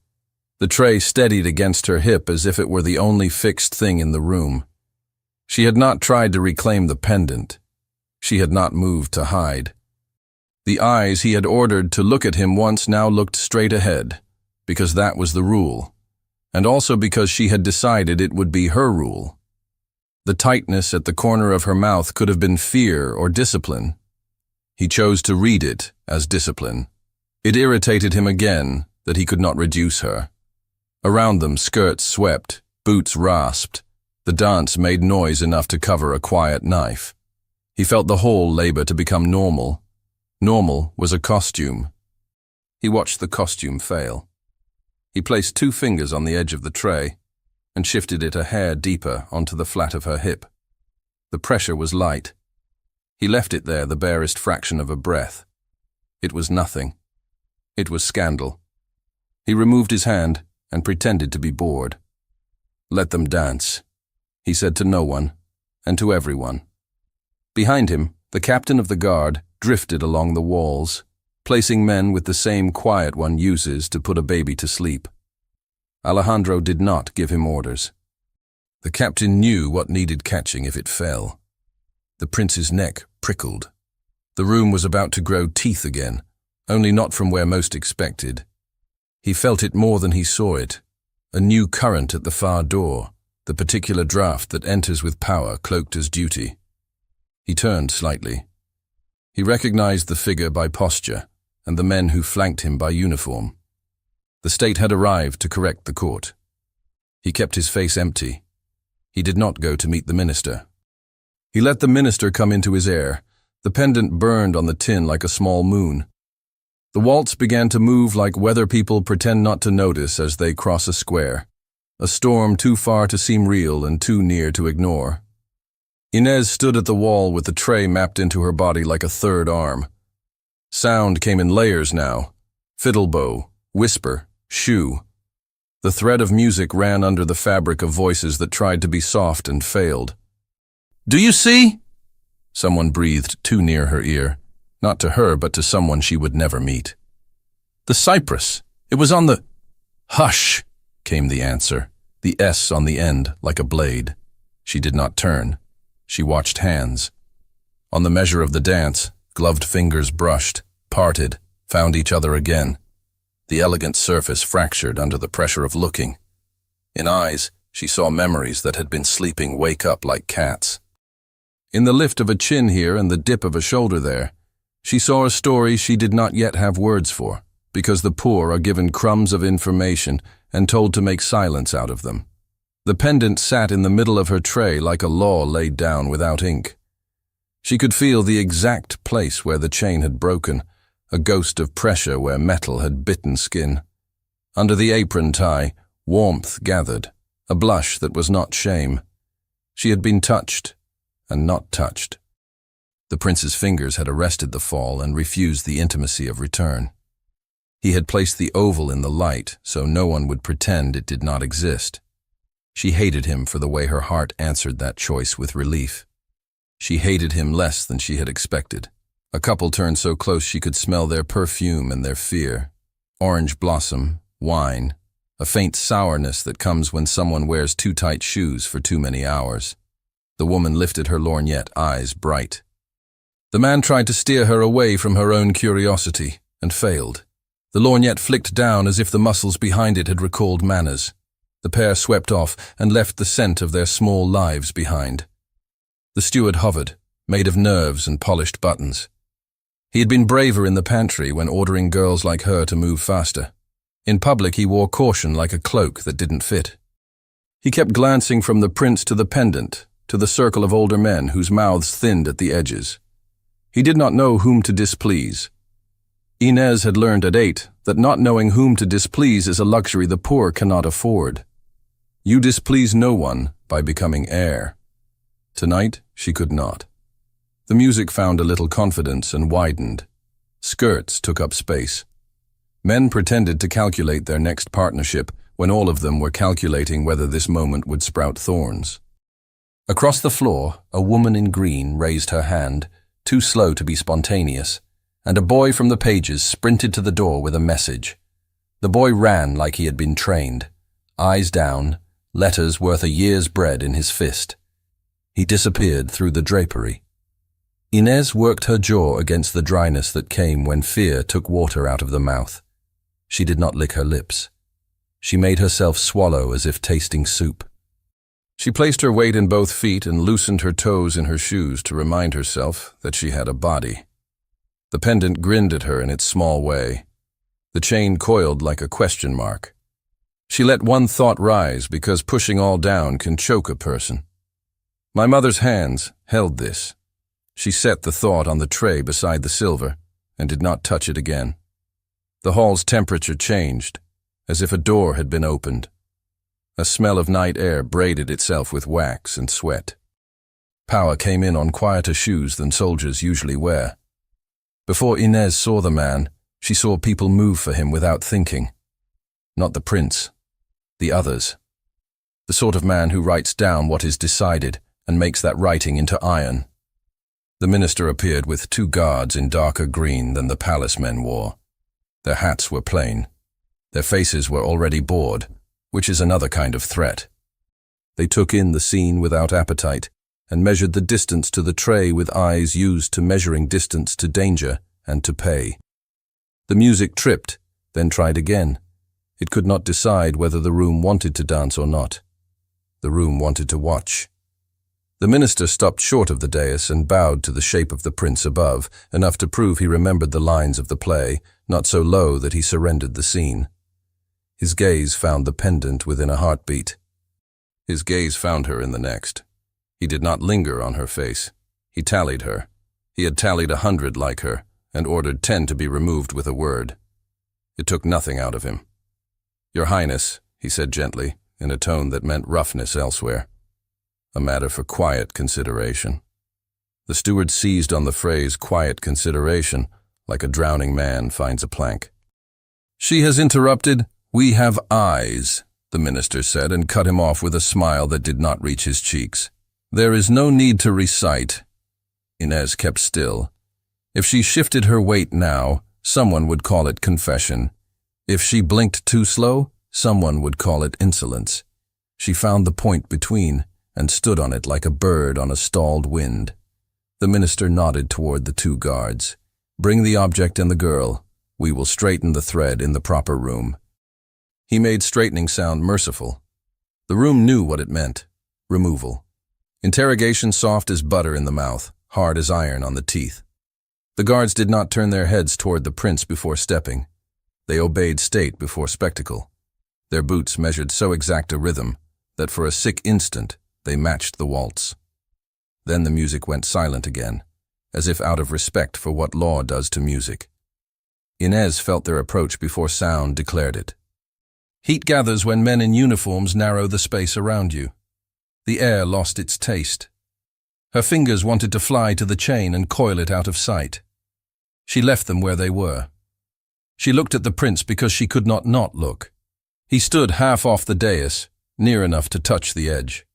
The tray steadied against her hip as if it were the only fixed thing in the room. She had not tried to reclaim the pendant. She had not moved to hide. The eyes he had ordered to look at him once now looked straight ahead, because that was the rule, and also because she had decided it would be her rule. The tightness at the corner of her mouth could have been fear or discipline. He chose to read it as discipline. It irritated him again that he could not reduce her. Around them, skirts swept, boots rasped. The dance made noise enough to cover a quiet knife. He felt the whole labor to become normal. Normal was a costume. He watched the costume fail. He placed 2 fingers on the edge of the tray and shifted it a hair deeper onto the flat of her hip. The pressure was light. He left it there the barest fraction of a breath. It was nothing. It was scandal. He removed his hand and pretended to be bored. "Let them dance," he said to no one, and to everyone. Behind him, the captain of the guard drifted along the walls, placing men with the same quiet one uses to put a baby to sleep. Alejandro did not give him orders. The captain knew what needed catching if it fell. The prince's neck prickled. The room was about to grow teeth again, only not from where most expected. He felt it more than he saw it, a new current at the far door, the particular draft that enters with power cloaked as duty. He turned slightly. He recognized the figure by posture and the men who flanked him by uniform. The state had arrived to correct the court. He kept his face empty. He did not go to meet the minister. He let the minister come into his air. The pendant burned on the tin like a small moon. The waltz began to move like weather people pretend not to notice as they cross a square, a storm too far to seem real and too near to ignore. Inez stood at the wall with the tray mapped into her body like a third arm. Sound came in layers now. Fiddle bow, whisper, shoe. The thread of music ran under the fabric of voices that tried to be soft and failed. "Do you see?" Someone breathed too near her ear. Not to her, but to someone she would never meet. "The cypress. It was on the—" "Hush," came the answer, the S on the end like a blade. She did not turn. She watched hands. On the measure of the dance, gloved fingers brushed, parted, found each other again. The elegant surface fractured under the pressure of looking. In eyes, she saw memories that had been sleeping wake up like cats. In the lift of a chin here and the dip of a shoulder there, she saw a story she did not yet have words for, because the poor are given crumbs of information and told to make silence out of them. The pendant sat in the middle of her tray like a law laid down without ink. She could feel the exact place where the chain had broken, a ghost of pressure where metal had bitten skin. Under the apron tie, warmth gathered, a blush that was not shame. She had been touched, and not touched. The prince's fingers had arrested the fall and refused the intimacy of return. He had placed the oval in the light so no one would pretend it did not exist. She hated him for the way her heart answered that choice with relief. She hated him less than she had expected. A couple turned so close she could smell their perfume and their fear. Orange blossom, wine, a faint sourness that comes when someone wears too tight shoes for too many hours. The woman lifted her lorgnette, eyes bright. The man tried to steer her away from her own curiosity, and failed. The lorgnette flicked down as if the muscles behind it had recalled manners. The pair swept off and left the scent of their small lives behind. The steward hovered, made of nerves and polished buttons. He had been braver in the pantry when ordering girls like her to move faster. In public he wore caution like a cloak that didn't fit. He kept glancing from the prince to the pendant, to the circle of older men whose mouths thinned at the edges. He did not know whom to displease. Inez had learned at 8 that not knowing whom to displease is a luxury the poor cannot afford. You displease no one by becoming heir. Tonight, she could not. The music found a little confidence and widened. Skirts took up space. Men pretended to calculate their next partnership when all of them were calculating whether this moment would sprout thorns. Across the floor, a woman in green raised her hand, too slow to be spontaneous, and a boy from the pages sprinted to the door with a message. The boy ran like he had been trained, eyes down, letters worth a year's bread in his fist. He disappeared through the drapery. Inez worked her jaw against the dryness that came when fear took water out of the mouth. She did not lick her lips. She made herself swallow as if tasting soup. She placed her weight in both feet and loosened her toes in her shoes to remind herself that she had a body. The pendant grinned at her in its small way. The chain coiled like a question mark. She let one thought rise because pushing all down can choke a person. My mother's hands held this. She set the thought on the tray beside the silver and did not touch it again. The hall's temperature changed, as if a door had been opened. A smell of night air braided itself with wax and sweat. Power came in on quieter shoes than soldiers usually wear. Before Inez saw the man, she saw people move for him without thinking. Not the prince, the others. The sort of man who writes down what is decided and makes that writing into iron. The minister appeared with 2 guards in darker green than the palace men wore. Their hats were plain. Their faces were already bored, which is another kind of threat. They took in the scene without appetite and measured the distance to the tray with eyes used to measuring distance to danger and to pay. The music tripped, then tried again. It could not decide whether the room wanted to dance or not. The room wanted to watch. The minister stopped short of the dais and bowed to the shape of the prince above, enough to prove he remembered the lines of the play, not so low that he surrendered the scene. His gaze found the pendant within a heartbeat. His gaze found her in the next. He did not linger on her face. He tallied her. He had tallied 100 like her, and ordered 10 to be removed with a word. It took nothing out of him. "Your Highness," he said gently, in a tone that meant roughness elsewhere. A matter for quiet consideration. The steward seized on the phrase quiet consideration, like a drowning man finds a plank. "She has interrupted. We have eyes," the minister said, and cut him off with a smile that did not reach his cheeks. "There is no need to recite." Inez kept still. If she shifted her weight now, someone would call it confession. If she blinked too slow, someone would call it insolence. She found the point between and stood on it like a bird on a stalled wind. The minister nodded toward the 2 guards. "Bring the object and the girl. We will straighten the thread in the proper room." He made straightening sound merciful. The room knew what it meant. Removal. Interrogation soft as butter in the mouth, hard as iron on the teeth. The guards did not turn their heads toward the prince before stepping. They obeyed state before spectacle. Their boots measured so exact a rhythm that for a sick instant they matched the waltz. Then the music went silent again, as if out of respect for what law does to music. Inez felt their approach before sound declared it. Heat gathers when men in uniforms narrow the space around you. The air lost its taste. Her fingers wanted to fly to the chain and coil it out of sight. She left them where they were. She looked at the prince because she could not look. He stood half off the dais, near enough to touch the edge.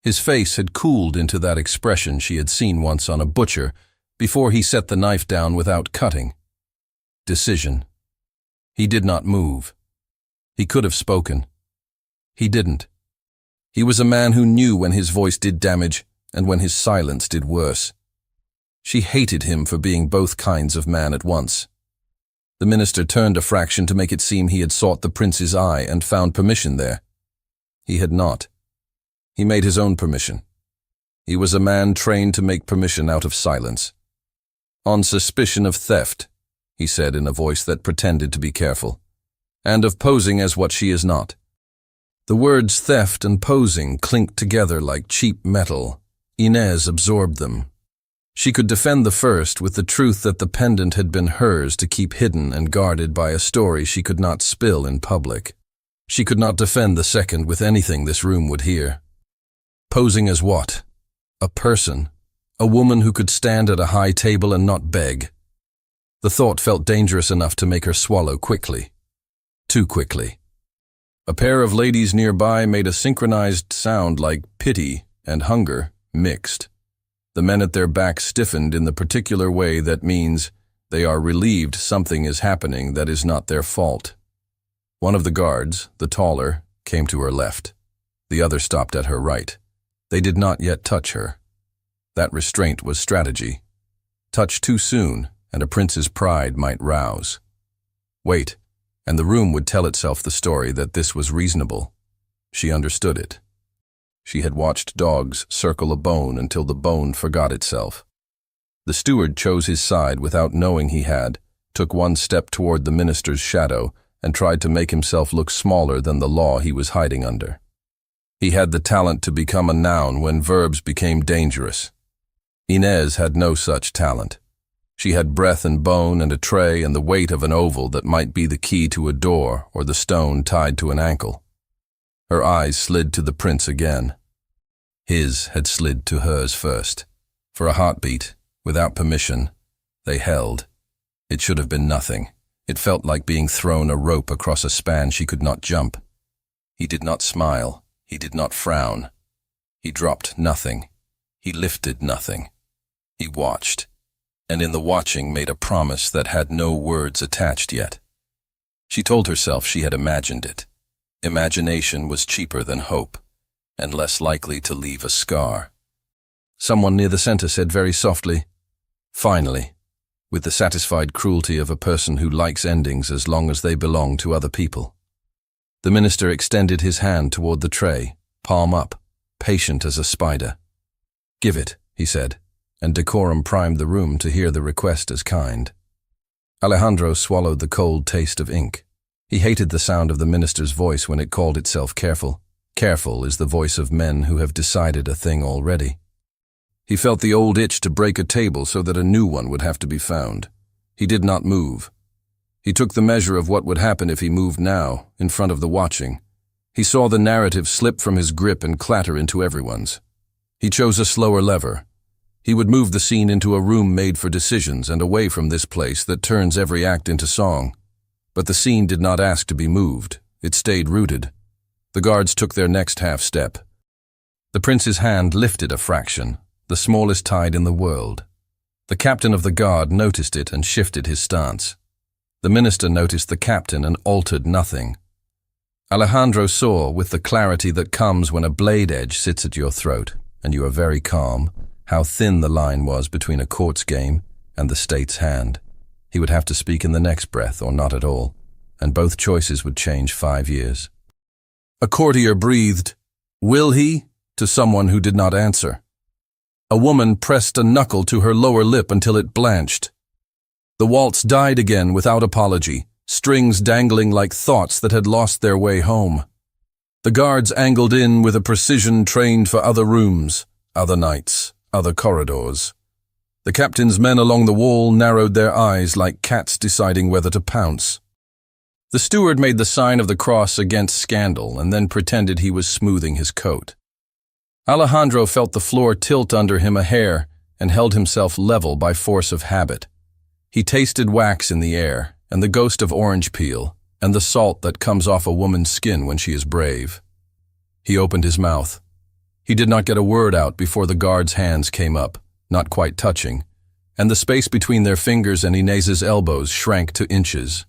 His face had cooled into that expression she had seen once on a butcher before he set the knife down without cutting. Decision. He did not move. He could have spoken. He didn't. He was a man who knew when his voice did damage and when his silence did worse. She hated him for being both kinds of man at once. The minister turned a fraction to make it seem he had sought the prince's eye and found permission there. He had not. He made his own permission. He was a man trained to make permission out of silence. "On suspicion of theft," he said in a voice that pretended to be careful, "and of posing as what she is not." The words theft and posing clinked together like cheap metal. Inez absorbed them. She could defend the first with the truth that the pendant had been hers to keep hidden and guarded by a story she could not spill in public. She could not defend the second with anything this room would hear. Posing as what? A person. A woman who could stand at a high table and not beg. The thought felt dangerous enough to make her swallow quickly. Too quickly. A pair of ladies nearby made a synchronized sound like pity and hunger mixed. The men at their back stiffened in the particular way that means they are relieved something is happening that is not their fault. One of the guards, the taller, came to her left. The other stopped at her right. They did not yet touch her. That restraint was strategy. Touch too soon, and a prince's pride might rouse. Wait, and the room would tell itself the story that this was reasonable. She understood it. She had watched dogs circle a bone until the bone forgot itself. The steward chose his side without knowing he had, took one step toward the minister's shadow, and tried to make himself look smaller than the law he was hiding under. He had the talent to become a noun when verbs became dangerous. Inez had no such talent. She had breath and bone and a tray and the weight of an oval that might be the key to a door or the stone tied to an ankle. Her eyes slid to the prince again. His had slid to hers first. For a heartbeat, without permission, they held. It should have been nothing. It felt like being thrown a rope across a span she could not jump. He did not smile. He did not frown. He dropped nothing. He lifted nothing. He watched, and in the watching made a promise that had no words attached yet. She told herself she had imagined it. Imagination was cheaper than hope, and less likely to leave a scar. Someone near the center said very softly, "Finally," with the satisfied cruelty of a person who likes endings as long as they belong to other people. The minister extended his hand toward the tray, palm up, patient as a spider. "Give it," he said, and decorum primed the room to hear the request as kind. Alejandro swallowed the cold taste of ink. He hated the sound of the minister's voice when it called itself careful. Careful is the voice of men who have decided a thing already. He felt the old itch to break a table so that a new one would have to be found. He did not move. He took the measure of what would happen if he moved now, in front of the watching. He saw the narrative slip from his grip and clatter into everyone's. He chose a slower lever. He would move the scene into a room made for decisions and away from this place that turns every act into song. But the scene did not ask to be moved. It stayed rooted. The guards took their next half step. The prince's hand lifted a fraction, the smallest tide in the world. The captain of the guard noticed it and shifted his stance. The minister noticed the captain and altered nothing. Alejandro saw, with the clarity that comes when a blade edge sits at your throat, and you are very calm, how thin the line was between a court's game and the state's hand. He would have to speak in the next breath or not at all, and both choices would change 5 years. A courtier breathed, "Will he?" to someone who did not answer. A woman pressed a knuckle to her lower lip until it blanched. The waltz died again without apology, strings dangling like thoughts that had lost their way home. The guards angled in with a precision trained for other rooms, other nights, other corridors. The captain's men along the wall narrowed their eyes like cats deciding whether to pounce. The steward made the sign of the cross against scandal and then pretended he was smoothing his coat. Alejandro felt the floor tilt under him a hair and held himself level by force of habit. He tasted wax in the air and the ghost of orange peel and the salt that comes off a woman's skin when she is brave. He opened his mouth. He did not get a word out before the guard's hands came up, not quite touching, and the space between their fingers and Inez's elbows shrank to inches.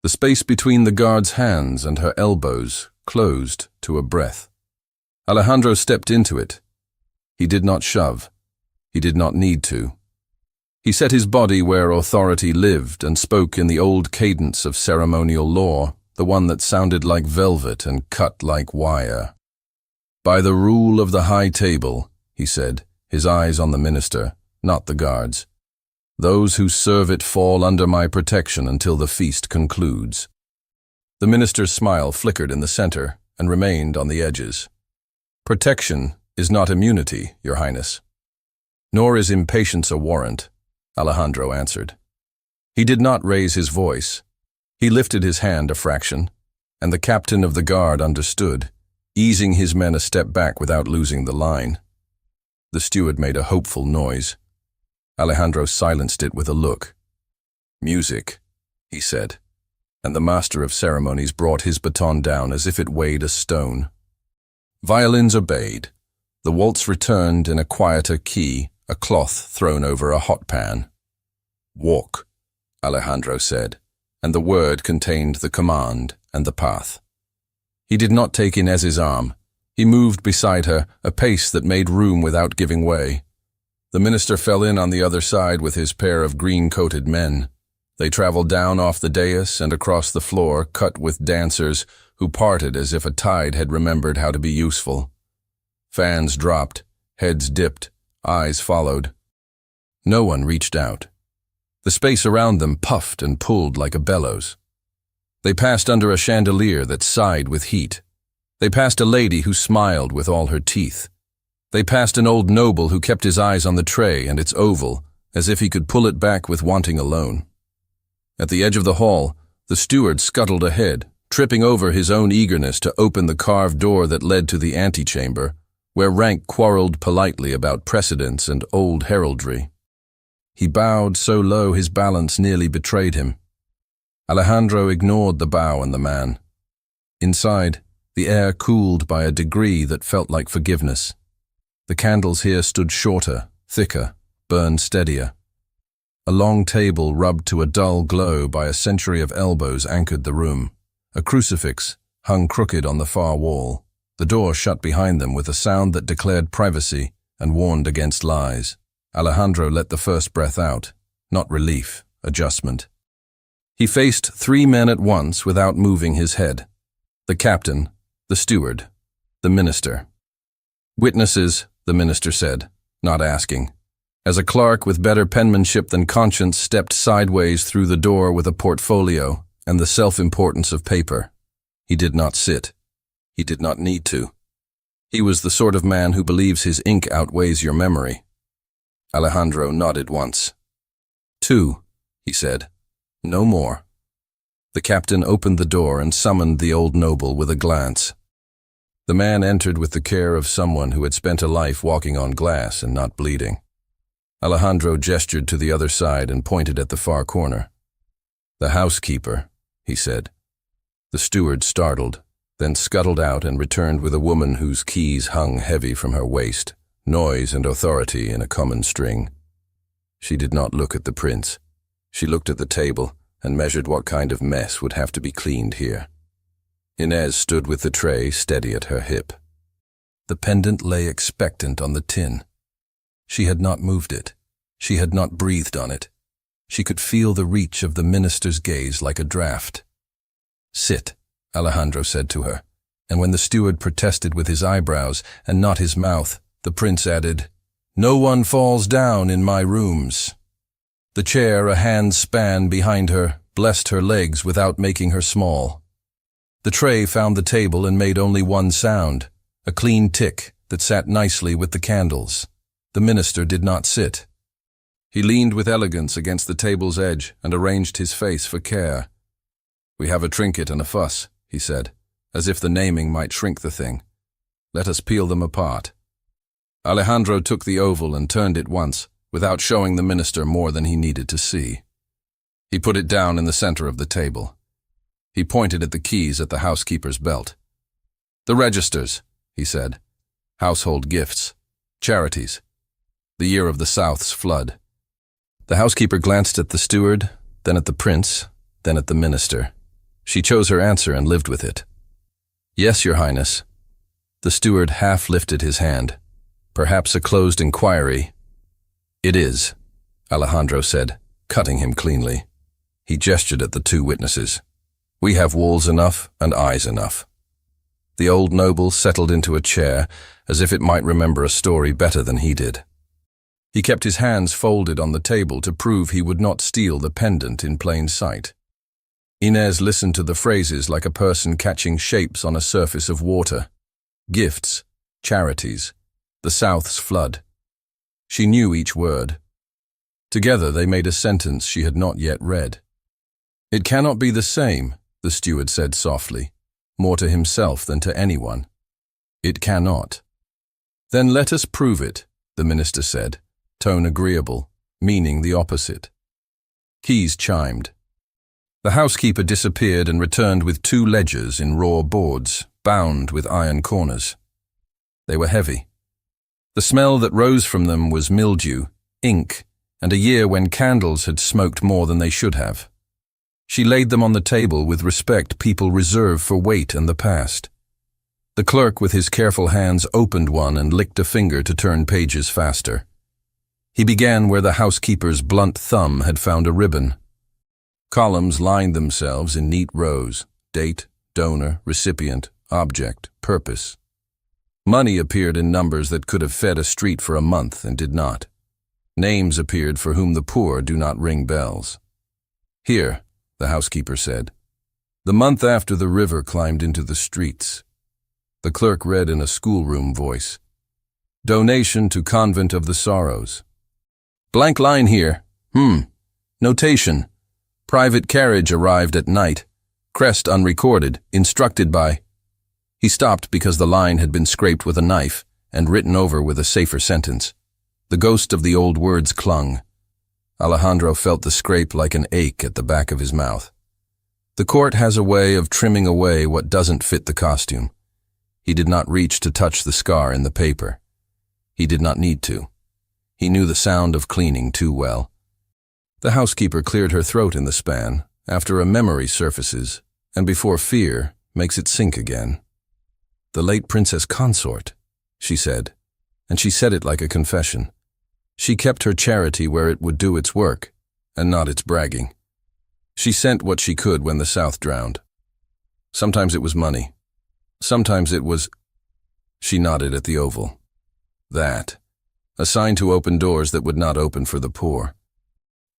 The space between the guard's hands and her elbows closed to a breath. Alejandro stepped into it. He did not shove. He did not need to. He set his body where authority lived and spoke in the old cadence of ceremonial law, the one that sounded like velvet and cut like wire. "By the rule of the high table," he said, his eyes on the minister, not the guards. "Those who serve it fall under my protection until the feast concludes." The minister's smile flickered in the center and remained on the edges. "Protection is not immunity, Your Highness." "Nor is impatience a warrant," Alejandro answered. He did not raise his voice. He lifted his hand a fraction, and the captain of the guard understood, easing his men a step back without losing the line. The steward made a hopeful noise. Alejandro silenced it with a look. "Music," he said, and the master of ceremonies brought his baton down as if it weighed a stone. Violins obeyed. The waltz returned in a quieter key, a cloth thrown over a hot pan. "Walk," Alejandro said, and the word contained the command and the path. He did not take Inez's arm. He moved beside her, a pace that made room without giving way. The minister fell in on the other side with his pair of green-coated men. They traveled down off the dais and across the floor, cut with dancers who parted as if a tide had remembered how to be useful. Fans dropped, heads dipped, eyes followed. No one reached out. The space around them puffed and pulled like a bellows. They passed under a chandelier that sighed with heat. They passed a lady who smiled with all her teeth. They passed an old noble who kept his eyes on the tray and its oval, as if he could pull it back with wanting alone. At the edge of the hall, the steward scuttled ahead, tripping over his own eagerness to open the carved door that led to the antechamber, where rank quarreled politely about precedence and old heraldry. He bowed so low his balance nearly betrayed him. Alejandro ignored the bow and the man. Inside, the air cooled by a degree that felt like forgiveness. The candles here stood shorter, thicker, burned steadier. A long table rubbed to a dull glow by a century of elbows anchored the room. A crucifix hung crooked on the far wall. The door shut behind them with a sound that declared privacy and warned against lies. Alejandro let the first breath out, not relief, adjustment. He faced 3 men at once without moving his head. The captain, the steward, the minister. "Witnesses," the minister said, not asking. As a clerk with better penmanship than conscience stepped sideways through the door with a portfolio and the self-importance of paper. He did not sit. He did not need to. He was the sort of man who believes his ink outweighs your memory. Alejandro nodded once. "2," he said. "No more." The captain opened the door and summoned the old noble with a glance. The man entered with the care of someone who had spent a life walking on glass and not bleeding. Alejandro gestured to the other side and pointed at the far corner. "The housekeeper," he said. The steward startled, then scuttled out and returned with a woman whose keys hung heavy from her waist, noise and authority in a common string. She did not look at the prince. She looked at the table and measured what kind of mess would have to be cleaned here. Inez stood with the tray steady at her hip. The pendant lay expectant on the tin. She had not moved it. She had not breathed on it. She could feel the reach of the minister's gaze like a draft. "Sit," Alejandro said to her, and when the steward protested with his eyebrows and not his mouth, the prince added, "No one falls down in my rooms." The chair, a hand's span behind her, blessed her legs without making her small. The tray found the table and made only one sound, a clean tick that sat nicely with the candles. The minister did not sit. He leaned with elegance against the table's edge and arranged his face for care. "We have a trinket and a fuss," he said, as if the naming might shrink the thing. "Let us peel them apart." Alejandro took the oval and turned it once, without showing the minister more than he needed to see. He put it down in the center of the table. He pointed at the keys at the housekeeper's belt. "The registers," he said. "Household gifts. Charities. The year of the South's flood." The housekeeper glanced at the steward, then at the prince, then at the minister. She chose her answer and lived with it. "Yes, Your Highness." The steward half lifted his hand. Perhaps a closed inquiry. "It is." Alejandro said, cutting him cleanly. He gestured at the two witnesses. We have walls enough and eyes enough. The old noble settled into a chair as if it might remember a story better than he did. He kept his hands folded on the table to prove he would not steal the pendant in plain sight. Inez listened to the phrases like a person catching shapes on a surface of water. Gifts, charities, the South's flood. She knew each word. Together they made a sentence she had not yet read. It cannot be the same, the steward said softly, more to himself than to anyone. It cannot. Then let us prove it, the minister said, tone agreeable, meaning the opposite. Keys chimed. The housekeeper disappeared and returned with 2 ledgers in raw boards, bound with iron corners. They were heavy. The smell that rose from them was mildew, ink, and a year when candles had smoked more than they should have. She laid them on the table with respect people reserve for weight and the past. The clerk with his careful hands opened one and licked a finger to turn pages faster. He began where the housekeeper's blunt thumb had found a ribbon. Columns lined themselves in neat rows: date, donor, recipient, object, purpose. Money appeared in numbers that could have fed a street for a month and did not. Names appeared for whom the poor do not ring bells. Here, the housekeeper said, the month after the river climbed into the streets. The clerk read in a schoolroom voice, donation to Convent of the Sorrows. Blank line here. Notation. Private carriage arrived at night. Crest unrecorded. Instructed by. He stopped because the line had been scraped with a knife and written over with a safer sentence. The ghost of the old words clung. Alejandro felt the scrape like an ache at the back of his mouth. The court has a way of trimming away what doesn't fit the costume. He did not reach to touch the scar in the paper. He did not need to. He knew the sound of cleaning too well. The housekeeper cleared her throat in the span, after a memory surfaces, and before fear makes it sink again. The late princess consort, she said, and she said it like a confession. She kept her charity where it would do its work, and not its bragging. She sent what she could when the South drowned. Sometimes it was money. Sometimes it was... She nodded at the oval. That. A sign to open doors that would not open for the poor.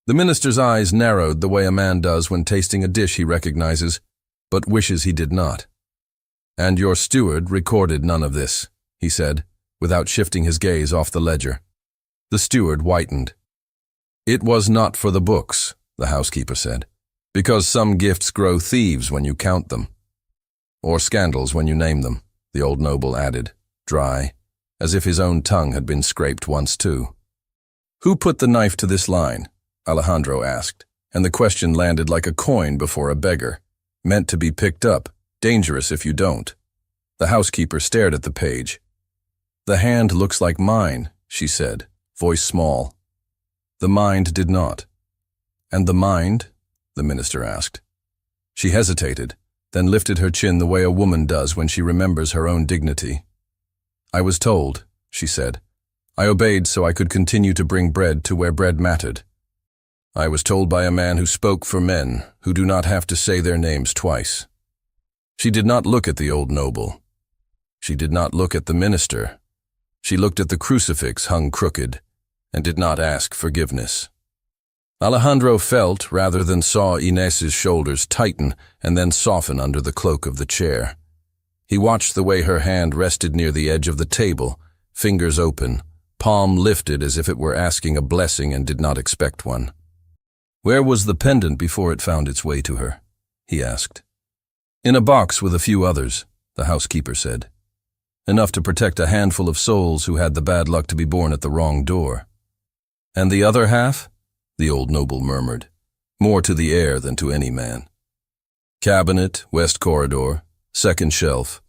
The minister's eyes narrowed the way a man does when tasting a dish he recognizes, but wishes he did not. And your steward recorded none of this, he said, without shifting his gaze off the ledger. The steward whitened. It was not for the books, the housekeeper said, because some gifts grow thieves when you count them. Or scandals when you name them, the old noble added, dry, as if his own tongue had been scraped once too. Who put the knife to this line? Alejandro asked, and the question landed like a coin before a beggar, meant to be picked up, dangerous if you don't. The housekeeper stared at the page. The hand looks like mine, she said, voice small. The mind did not. And the mind? The minister asked. She hesitated, then lifted her chin the way a woman does when she remembers her own dignity. I was told, she said. I obeyed so I could continue to bring bread to where bread mattered. I was told by a man who spoke for men who do not have to say their names twice. She did not look at the old noble. She did not look at the minister. She looked at the crucifix hung crooked and did not ask forgiveness. Alejandro felt rather than saw Inez's shoulders tighten and then soften under the cloak of the chair. He watched the way her hand rested near the edge of the table, fingers open, palm lifted as if it were asking a blessing and did not expect one. Where was the pendant before it found its way to her? He asked. In a box with a few others, the housekeeper said. Enough to protect a handful of souls who had the bad luck to be born at the wrong door. And the other half? The old noble murmured, more to the air than to any man. Cabinet, west corridor, second shelf,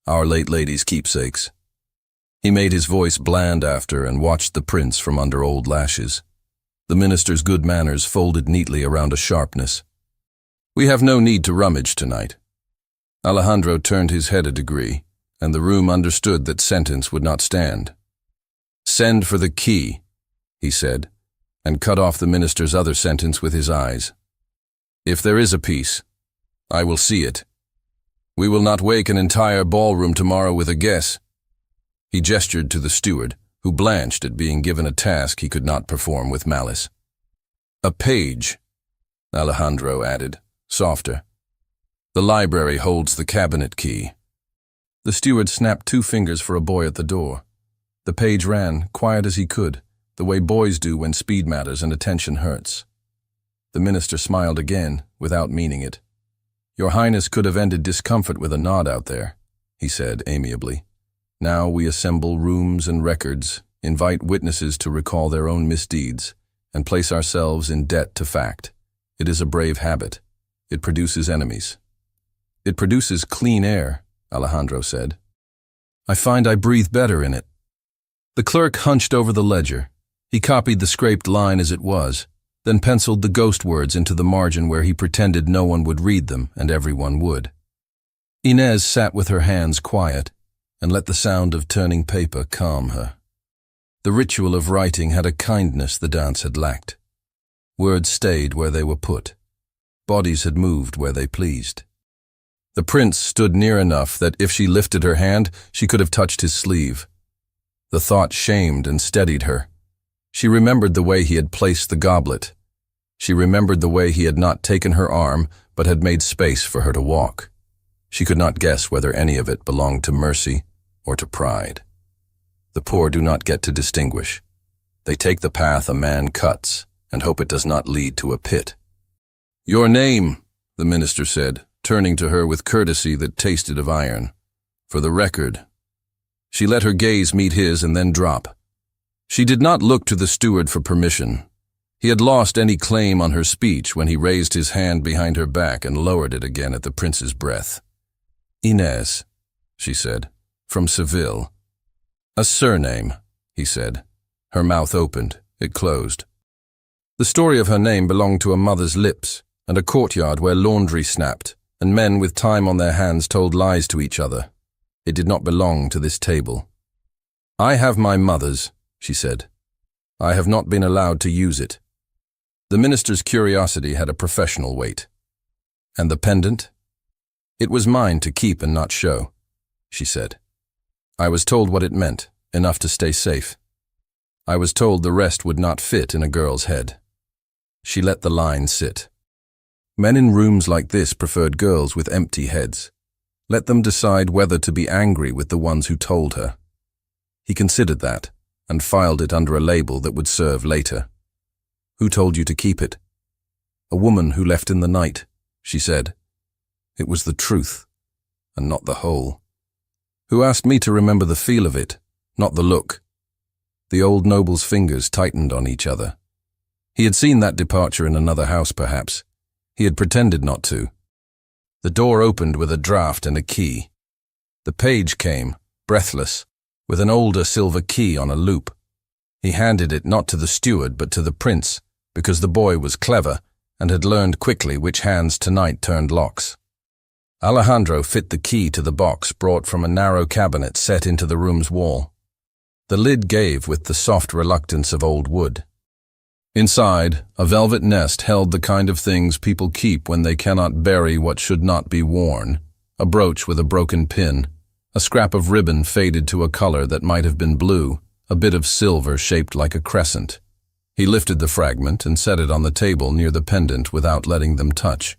Our Late Lady's keepsakes. He made his voice bland after and watched the prints from under old lashes. The minister's good manners folded neatly around a sharpness. We have no need to rummage tonight. Alejandro turned his head a degree, and the room understood that sentence would not stand. Send for the key, he said, and cut off the minister's other sentence with his eyes. "If there is a peace, I will see it. We will not wake an entire ballroom tomorrow with a guess." He gestured to the steward, who blanched at being given a task he could not perform with malice. "A page," Alejandro added, softer. "The library holds the cabinet key." The steward snapped 2 fingers for a boy at the door. The page ran, quiet as he could, the way boys do when speed matters and attention hurts. The minister smiled again, without meaning it. "Your Highness could have ended discomfort with a nod out there," he said amiably. "Now we assemble rooms and records, invite witnesses to recall their own misdeeds, and place ourselves in debt to fact. It is a brave habit. It produces enemies." "It produces clean air," Alejandro said. "I find I breathe better in it." The clerk hunched over the ledger. He copied the scraped line as it was, then penciled the ghost words into the margin where he pretended no one would read them and everyone would. Inez sat with her hands quiet and let the sound of turning paper calm her. The ritual of writing had a kindness the dance had lacked. Words stayed where they were put. Bodies had moved where they pleased. The prince stood near enough that if she lifted her hand, she could have touched his sleeve. The thought shamed and steadied her. She remembered the way he had placed the goblet. She remembered the way he had not taken her arm, but had made space for her to walk. She could not guess whether any of it belonged to mercy or to pride. The poor do not get to distinguish. They take the path a man cuts and hope it does not lead to a pit. "Your name," the minister said, turning to her with courtesy that tasted of iron. "For the record." She let her gaze meet his and then drop. She did not look to the steward for permission. He had lost any claim on her speech when he raised his hand behind her back and lowered it again at the prince's breath. "Inez," she said, "from Seville." "A surname," he said. Her mouth opened. It closed. The story of her name belonged to a mother's lips and a courtyard where laundry snapped and men with time on their hands told lies to each other. It did not belong to this table. "I have my mother's," she said. "I have not been allowed to use it." The minister's curiosity had a professional weight. "And the pendant?" "It was mine to keep and not show," she said. "I was told what it meant, enough to stay safe. I was told the rest would not fit in a girl's head." She let the line sit. Men in rooms like this preferred girls with empty heads. Let them decide whether to be angry with the ones who told her. He considered that, and filed it under a label that would serve later. "Who told you to keep it?" "A woman who left in the night," she said. It was the truth, and not the whole. "Who asked me to remember the feel of it, not the look." The old noble's fingers tightened on each other. He had seen that departure in another house, perhaps. He had pretended not to. The door opened with a draft and a key. The page came, breathless, with an older silver key on a loop. He handed it not to the steward but to the prince, because the boy was clever and had learned quickly which hands tonight turned locks. Alejandro fit the key to the box brought from a narrow cabinet set into the room's wall. The lid gave with the soft reluctance of old wood. Inside, a velvet nest held the kind of things people keep when they cannot bury what should not be worn: a brooch with a broken pin, a scrap of ribbon faded to a color that might have been blue, a bit of silver shaped like a crescent. He lifted the fragment and set it on the table near the pendant without letting them touch.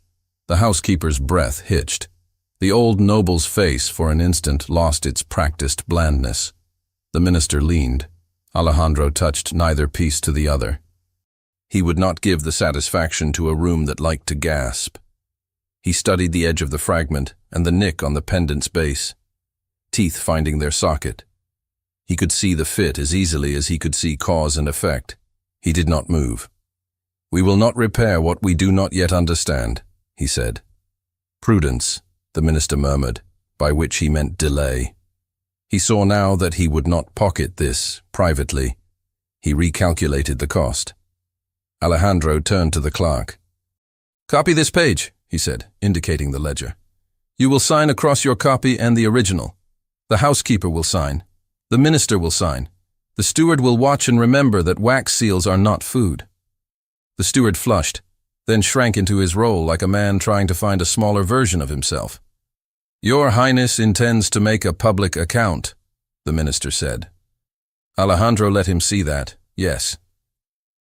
The housekeeper's breath hitched. The old noble's face for an instant lost its practiced blandness. The minister leaned. Alejandro touched neither piece to the other. He would not give the satisfaction to a room that liked to gasp. He studied the edge of the fragment and the nick on the pendant's base, teeth finding their socket. He could see the fit as easily as he could see cause and effect. He did not move. "We will not repair what we do not yet understand," he said. "Prudence," the minister murmured, by which he meant delay. He saw now that he would not pocket this privately. He recalculated the cost. Alejandro turned to the clerk. "Copy this page," he said, indicating the ledger. "You will sign across your copy and the original. The housekeeper will sign. The minister will sign. The steward will watch and remember that wax seals are not food." The steward flushed, then shrank into his role like a man trying to find a smaller version of himself. "Your Highness intends to make a public account," the minister said. Alejandro let him see that, yes.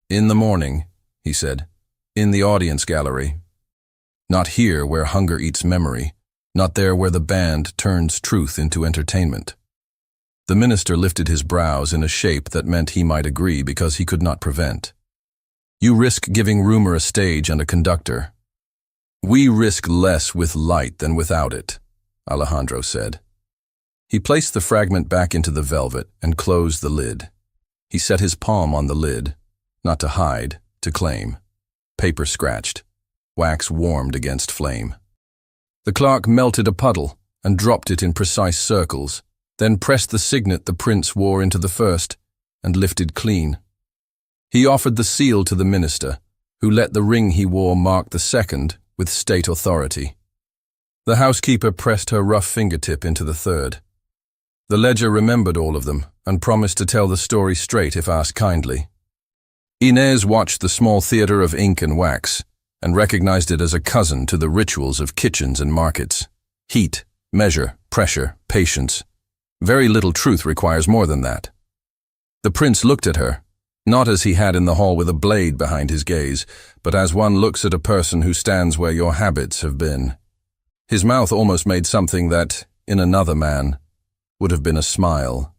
"In the morning," he said, "in the audience gallery. Not here where hunger eats memory, not there where the band turns truth into entertainment." The minister lifted his brows in a shape that meant he might agree because he could not prevent. "You risk giving rumor a stage and a conductor. We risk less with light than without it," Alejandro said. He placed the fragment back into the velvet and closed the lid. He set his palm on the lid, not to hide, to claim. Paper scratched. Wax warmed against flame. The clerk melted a puddle and dropped it in precise circles, then pressed the signet the prince wore into the first and lifted clean. He offered the seal to the minister, who let the ring he wore mark the second with state authority. The housekeeper pressed her rough fingertip into the third. The ledger remembered all of them and promised to tell the story straight if asked kindly. Inez watched the small theater of ink and wax and recognized it as a cousin to the rituals of kitchens and markets. Heat, measure, pressure, patience. Very little truth requires more than that. The prince looked at her, not as he had in the hall with a blade behind his gaze, but as one looks at a person who stands where your habits have been. His mouth almost made something that, in another man, would have been a smile.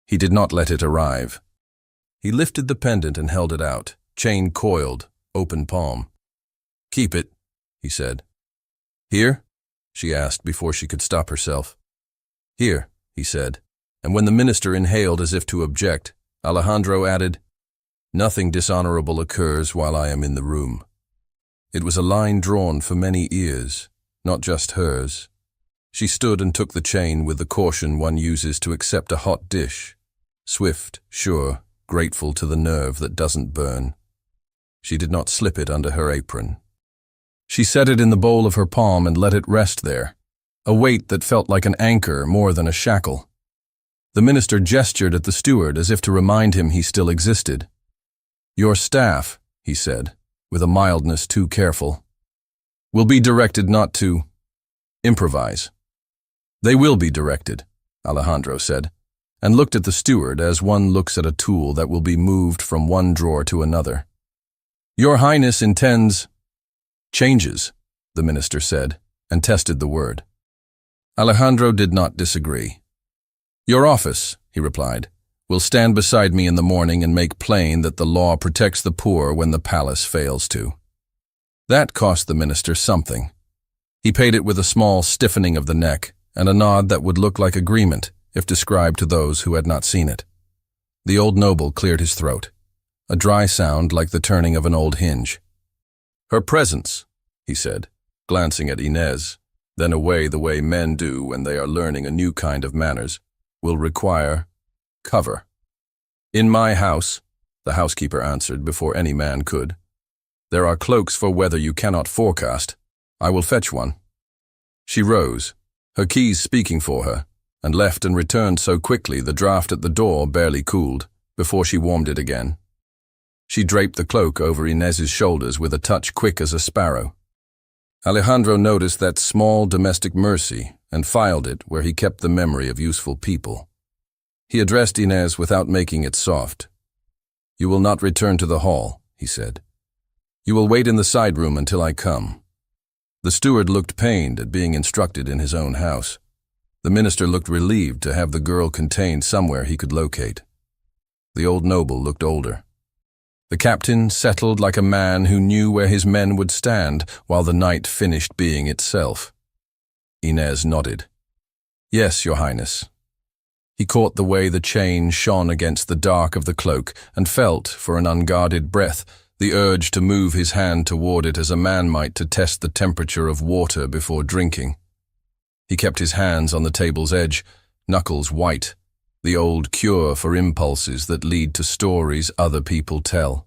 He did not let it arrive. He lifted the pendant and held it out, chain coiled, open palm. "Keep it," he said. "Here?" she asked before she could stop herself. "Here," he said, and when the minister inhaled as if to object, Alejandro added, "Nothing dishonorable occurs while I am in the room." It was a line drawn for many ears, not just hers. She stood and took the chain with the caution one uses to accept a hot dish. Swift, sure, grateful to the nerve that doesn't burn. She did not slip it under her apron. She set it in the bowl of her palm and let it rest there, a weight that felt like an anchor more than a shackle. The minister gestured at the steward as if to remind him he still existed. "Your staff," he said, with a mildness too careful, "will be directed not to improvise." "They will be directed," Alejandro said, and looked at the steward as one looks at a tool that will be moved from one drawer to another. "Your Highness intends changes," the minister said, and tested the word. Alejandro did not disagree. "Your office," he replied, "will stand beside me in the morning and make plain that the law protects the poor when the palace fails to." That cost the minister something. He paid it with a small stiffening of the neck and a nod that would look like agreement if described to those who had not seen it. The old noble cleared his throat, a dry sound like the turning of an old hinge. "Her presence," he said, glancing at Inez, then away the way men do when they are learning a new kind of manners, "will require cover." "In my house," the housekeeper answered before any man could. "There are cloaks for weather you cannot forecast. I will fetch one." She rose, her keys speaking for her, and left and returned so quickly the draught at the door barely cooled before she warmed it again. She draped the cloak over Inez's shoulders with a touch quick as a sparrow. Alejandro noticed that small domestic mercy and filed it where he kept the memory of useful people. He addressed Inez without making it soft. "You will not return to the hall," he said. "You will wait in the side room until I come." The steward looked pained at being instructed in his own house. The minister looked relieved to have the girl contained somewhere he could locate. The old noble looked older. The captain settled like a man who knew where his men would stand while the night finished being itself. Inez nodded. "Yes, Your Highness." He caught the way the chain shone against the dark of the cloak and felt, for an unguarded breath, the urge to move his hand toward it as a man might to test the temperature of water before drinking. He kept his hands on the table's edge, knuckles white, the old cure for impulses that lead to stories other people tell.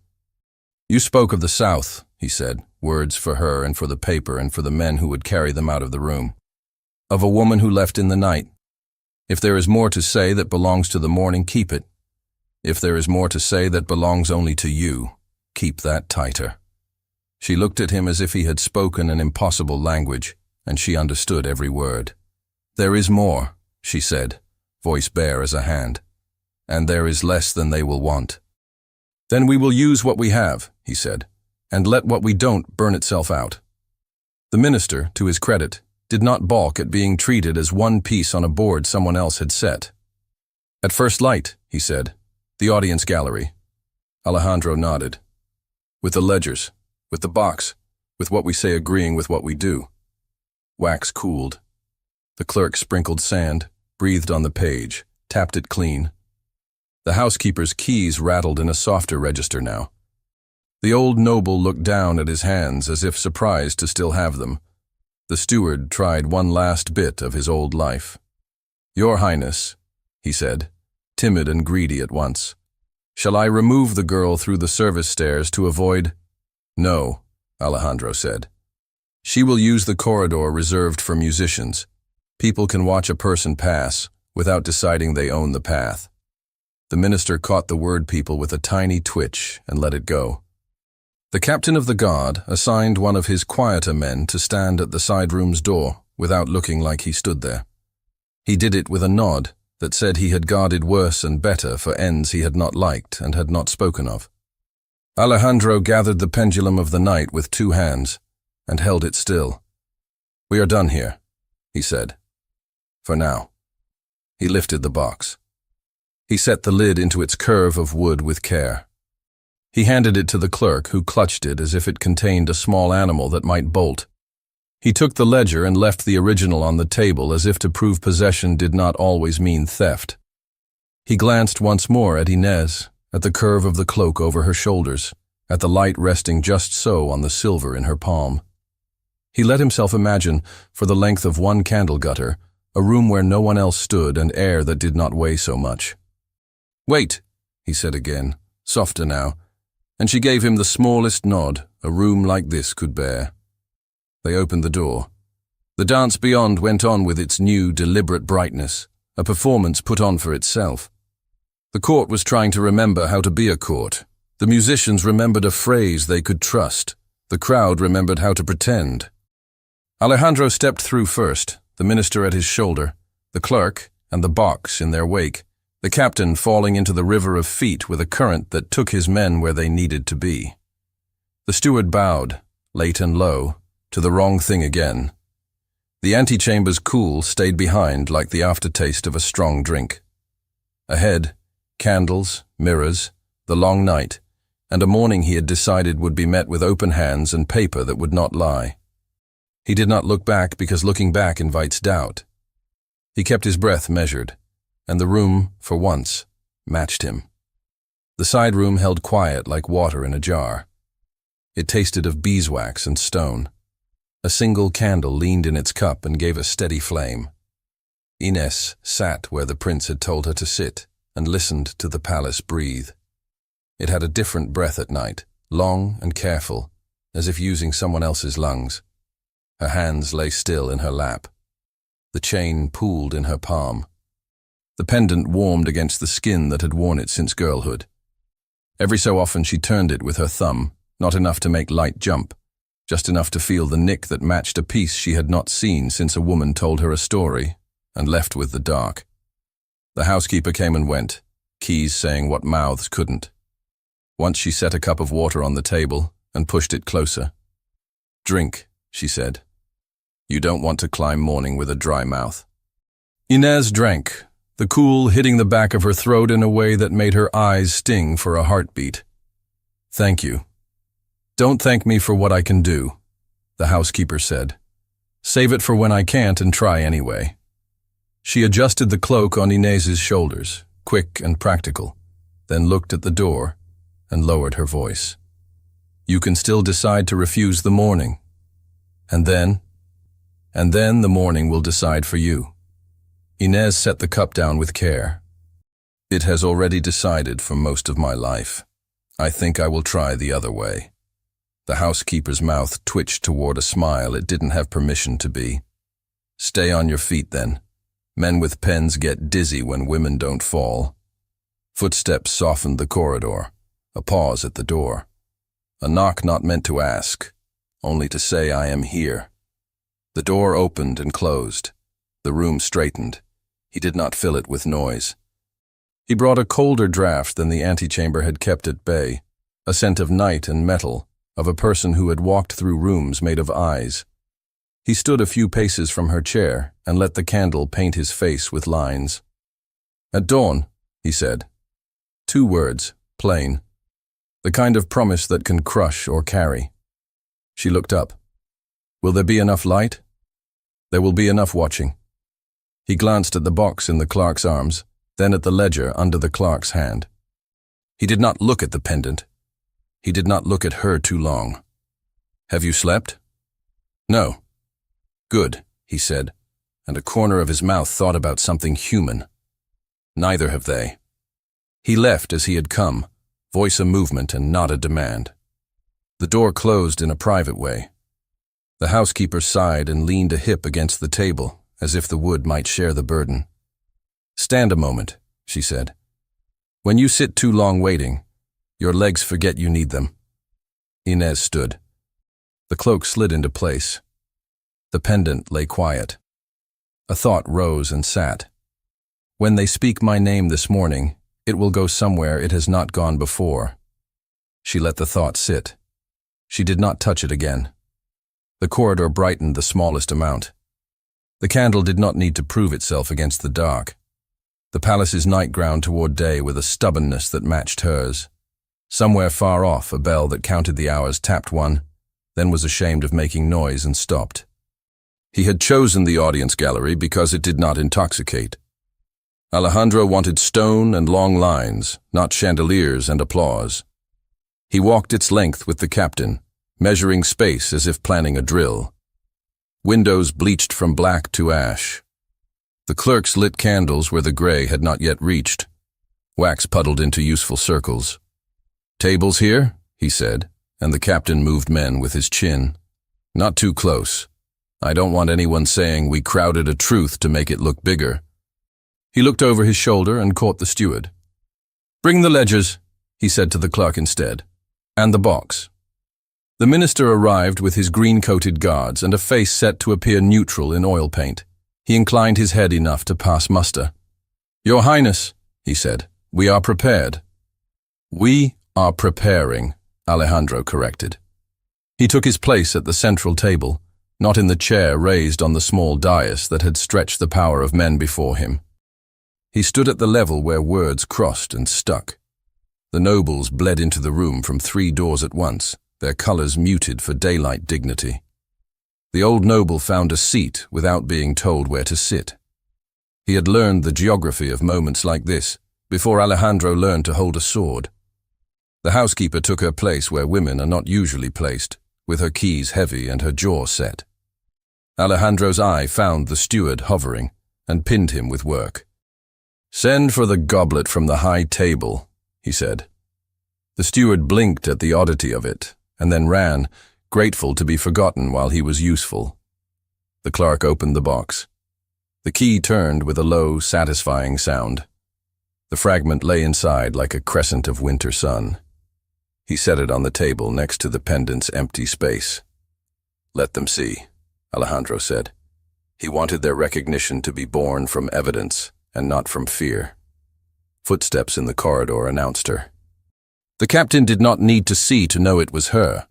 "You spoke of the South," he said, words for her and for the paper and for the men who would carry them out of the room. "Of a woman who left in the night. If there is more to say that belongs to the morning, keep it. If there is more to say that belongs only to you, keep that tighter." She looked at him as if he had spoken an impossible language, and she understood every word. "There is more," she said, voice bare as a hand. "And there is less than they will want." "Then we will use what we have," he said, "and let what we don't burn itself out." The minister, to his credit, did not balk at being treated as one piece on a board someone else had set. "At first light," he said, "the audience gallery." Alejandro nodded. "With the ledgers, with the box, with what we say agreeing with what we do." Wax cooled. The clerk sprinkled sand, breathed on the page, tapped it clean. The housekeeper's keys rattled in a softer register now. The old noble looked down at his hands as if surprised to still have them. The steward tried one last bit of his old life. "Your Highness," he said, timid and greedy at once, "shall I remove the girl through the service stairs to avoid—" "No," Alejandro said. "She will use the corridor reserved for musicians. People can watch a person pass without deciding they own the path." The minister caught the word people with a tiny twitch and let it go. The captain of the guard assigned one of his quieter men to stand at the side room's door without looking like he stood there. He did it with a nod that said he had guarded worse and better for ends he had not liked and had not spoken of. Alejandro gathered the pendulum of the night with 2 hands and held it still. "We are done here," he said. "For now." He lifted the box. He set the lid into its curve of wood with care. He handed it to the clerk, who clutched it as if it contained a small animal that might bolt. He took the ledger and left the original on the table as if to prove possession did not always mean theft. He glanced once more at Inez, at the curve of the cloak over her shoulders, at the light resting just so on the silver in her palm. He let himself imagine, for the length of one candle gutter, a room where no one else stood and air that did not weigh so much. "Wait," he said again, softer now, and she gave him the smallest nod a room like this could bear. They opened the door. The dance beyond went on with its new, deliberate brightness, a performance put on for itself. The court was trying to remember how to be a court. The musicians remembered a phrase they could trust. The crowd remembered how to pretend. Alejandro stepped through first, the minister at his shoulder, the clerk and the box in their wake, the captain falling into the river of feet with a current that took his men where they needed to be. The steward bowed, late and low, to the wrong thing again. The antechamber's cool stayed behind like the aftertaste of a strong drink. Ahead, candles, mirrors, the long night, and a morning he had decided would be met with open hands and paper that would not lie. He did not look back because looking back invites doubt. He kept his breath measured, and the room, for once, matched him. The side room held quiet like water in a jar. It tasted of beeswax and stone. A single candle leaned in its cup and gave a steady flame. Inez sat where the prince had told her to sit and listened to the palace breathe. It had a different breath at night, long and careful, as if using someone else's lungs. Her hands lay still in her lap. The chain pooled in her palm. The pendant warmed against the skin that had worn it since girlhood. Every so often she turned it with her thumb, not enough to make light jump, just enough to feel the nick that matched a piece she had not seen since a woman told her a story, and left with the dark. The housekeeper came and went, keys saying what mouths couldn't. Once she set a cup of water on the table and pushed it closer. "Drink," she said. "You don't want to climb morning with a dry mouth." Inez drank, the cool hitting the back of her throat in a way that made her eyes sting for a heartbeat. "Thank you." "Don't thank me for what I can do," the housekeeper said. "Save it for when I can't and try anyway." She adjusted the cloak on Inez's shoulders, quick and practical, then looked at the door and lowered her voice. "You can still decide to refuse the morning. And then the morning will decide for you." Inez set the cup down with care. "It has already decided for most of my life. I think I will try the other way." The housekeeper's mouth twitched toward a smile it didn't have permission to be. "Stay on your feet then. Men with pens get dizzy when women don't fall." Footsteps softened the corridor. A pause at the door. A knock not meant to ask, only to say I am here. The door opened and closed. The room straightened. He did not fill it with noise. He brought a colder draft than the antechamber had kept at bay, a scent of night and metal, of a person who had walked through rooms made of eyes. He stood a few paces from her chair and let the candle paint his face with lines. "At dawn," he said. 2 words, plain. The kind of promise that can crush or carry. She looked up. "Will there be enough light?" "There will be enough watching." He glanced at the box in the clerk's arms, then at the ledger under the clerk's hand. He did not look at the pendant. He did not look at her too long. "Have you slept?" "No." "Good," he said, and a corner of his mouth thought about something human. "Neither have they." He left as he had come, voice a movement and not a demand. The door closed in a private way. The housekeeper sighed and leaned a hip against the table, as if the wood might share the burden. "Stand a moment," she said. "When you sit too long waiting, your legs forget you need them." Inez stood. The cloak slid into place. The pendant lay quiet. A thought rose and sat. When they speak my name this morning, it will go somewhere it has not gone before. She let the thought sit. She did not touch it again. The corridor brightened the smallest amount. The candle did not need to prove itself against the dark. The palace's night ground toward day with a stubbornness that matched hers. Somewhere far off, a bell that counted the hours tapped one, then was ashamed of making noise and stopped. He had chosen the audience gallery because it did not intoxicate. Alejandro wanted stone and long lines, not chandeliers and applause. He walked its length with the captain, measuring space as if planning a drill. Windows bleached from black to ash. The clerks lit candles where the gray had not yet reached. Wax puddled into useful circles. "Tables here?" he said, and the captain moved men with his chin. "Not too close. I don't want anyone saying we crowded a truth to make it look bigger." He looked over his shoulder and caught the steward. "Bring the ledgers," he said to the clerk instead, "and the box." The minister arrived with his green-coated guards and a face set to appear neutral in oil paint. He inclined his head enough to pass muster. "Your Highness," he said, "we are prepared." "We are preparing," Alejandro corrected. He took his place at the central table, not in the chair raised on the small dais that had stretched the power of men before him. He stood at the level where words crossed and stuck. The nobles bled into the room from 3 doors at once, their colors muted for daylight dignity. The old noble found a seat without being told where to sit. He had learned the geography of moments like this before Alejandro learned to hold a sword. The housekeeper took her place where women are not usually placed, with her keys heavy and her jaw set. Alejandro's eye found the steward hovering and pinned him with work. "Send for the goblet from the high table," he said. The steward blinked at the oddity of it, and then ran, grateful to be forgotten while he was useful. The clerk opened the box. The key turned with a low, satisfying sound. The fragment lay inside like a crescent of winter sun. He set it on the table next to the pendant's empty space. "Let them see," Alejandro said. He wanted their recognition to be born from evidence and not from fear. Footsteps in the corridor announced her. The captain did not need to see to know it was her.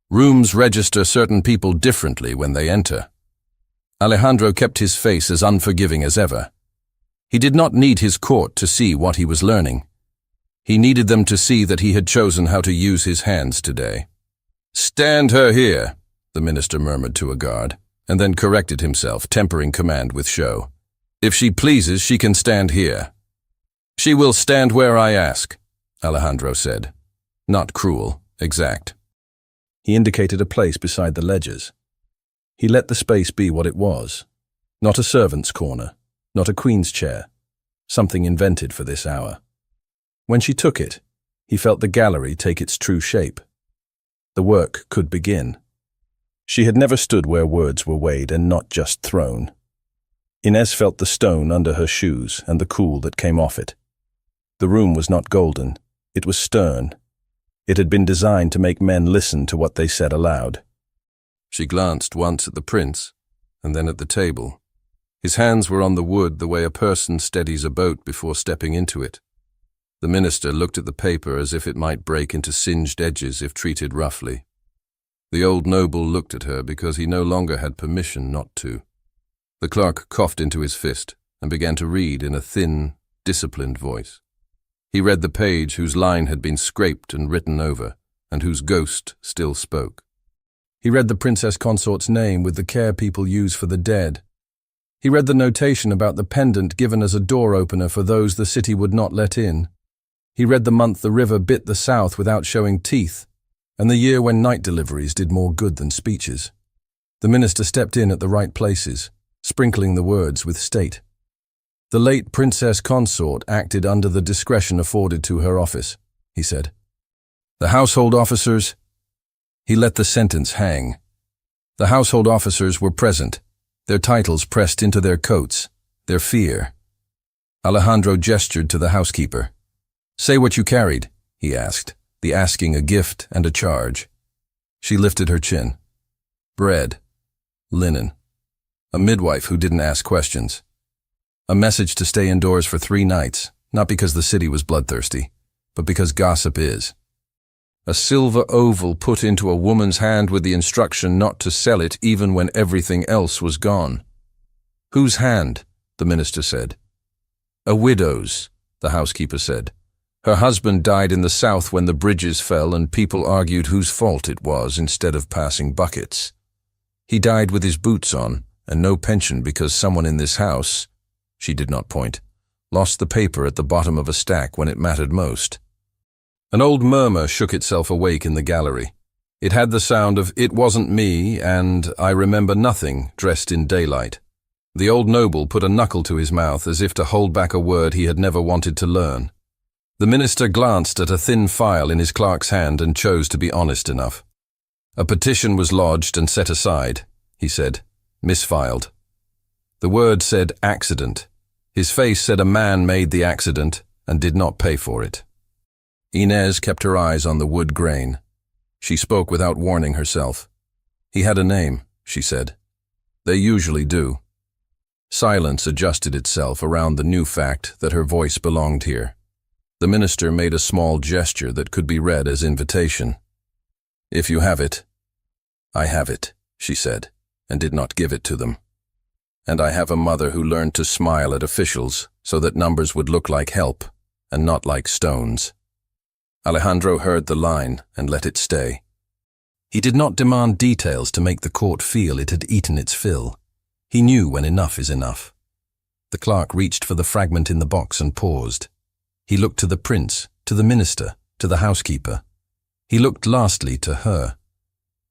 Rooms register certain people differently when they enter. Alejandro kept his face as unforgiving as ever. He did not need his court to see what he was learning. He needed them to see that he had chosen how to use his hands today. "Stand her here," the minister murmured to a guard, and then corrected himself, tempering command with show. "If she pleases, she can stand here." "She will stand where I ask," Alejandro said. Not cruel, exact. He indicated a place beside the ledgers. He let the space be what it was. Not a servant's corner, not a queen's chair, something invented for this hour. When she took it, he felt the gallery take its true shape. The work could begin. She had never stood where words were weighed and not just thrown. Inez felt the stone under her shoes and the cool that came off it. The room was not golden, it was stern. It had been designed to make men listen to what they said aloud. She glanced once at the prince, and then at the table. His hands were on the wood the way a person steadies a boat before stepping into it. The minister looked at the paper as if it might break into singed edges if treated roughly. The old noble looked at her because he no longer had permission not to. The clerk coughed into his fist and began to read in a thin, disciplined voice. He read the page whose line had been scraped and written over, and whose ghost still spoke. He read the princess consort's name with the care people use for the dead. He read the notation about the pendant given as a door opener for those the city would not let in. He read the month the river bit the south without showing teeth, and the year when night deliveries did more good than speeches. The minister stepped in at the right places, sprinkling the words with state. The late princess consort acted under the discretion afforded to her office, he said. The household officers... He let the sentence hang. The household officers were present, their titles pressed into their coats, their fear. Alejandro gestured to the housekeeper. Say what you carried, he asked, the asking a gift and a charge. She lifted her chin. Bread. Linen. A midwife who didn't ask questions. A message to stay indoors for 3 nights, not because the city was bloodthirsty, but because gossip is. A silver oval put into a woman's hand with the instruction not to sell it even when everything else was gone. Whose hand? The minister said. A widow's, the housekeeper said. Her husband died in the south when the bridges fell and people argued whose fault it was instead of passing buckets. He died with his boots on and no pension because someone in this house, she did not point, lost the paper at the bottom of a stack when it mattered most. An old murmur shook itself awake in the gallery. It had the sound of "It wasn't me" and "I remember nothing" dressed in daylight. The old noble put a knuckle to his mouth as if to hold back a word he had never wanted to learn. The minister glanced at a thin file in his clerk's hand and chose to be honest enough. A petition was lodged and set aside, he said, misfiled. The word said accident. His face said a man made the accident and did not pay for it. Inez kept her eyes on the wood grain. She spoke without warning herself. He had a name, she said. They usually do. Silence adjusted itself around the new fact that her voice belonged here. The minister made a small gesture that could be read as invitation. If you have it. I have it, she said, and did not give it to them. And I have a mother who learned to smile at officials so that numbers would look like help and not like stones. Alejandro heard the line and let it stay. He did not demand details to make the court feel it had eaten its fill. He knew when enough is enough. The clerk reached for the fragment in the box and paused. He looked to the prince, to the minister, to the housekeeper. He looked lastly to her.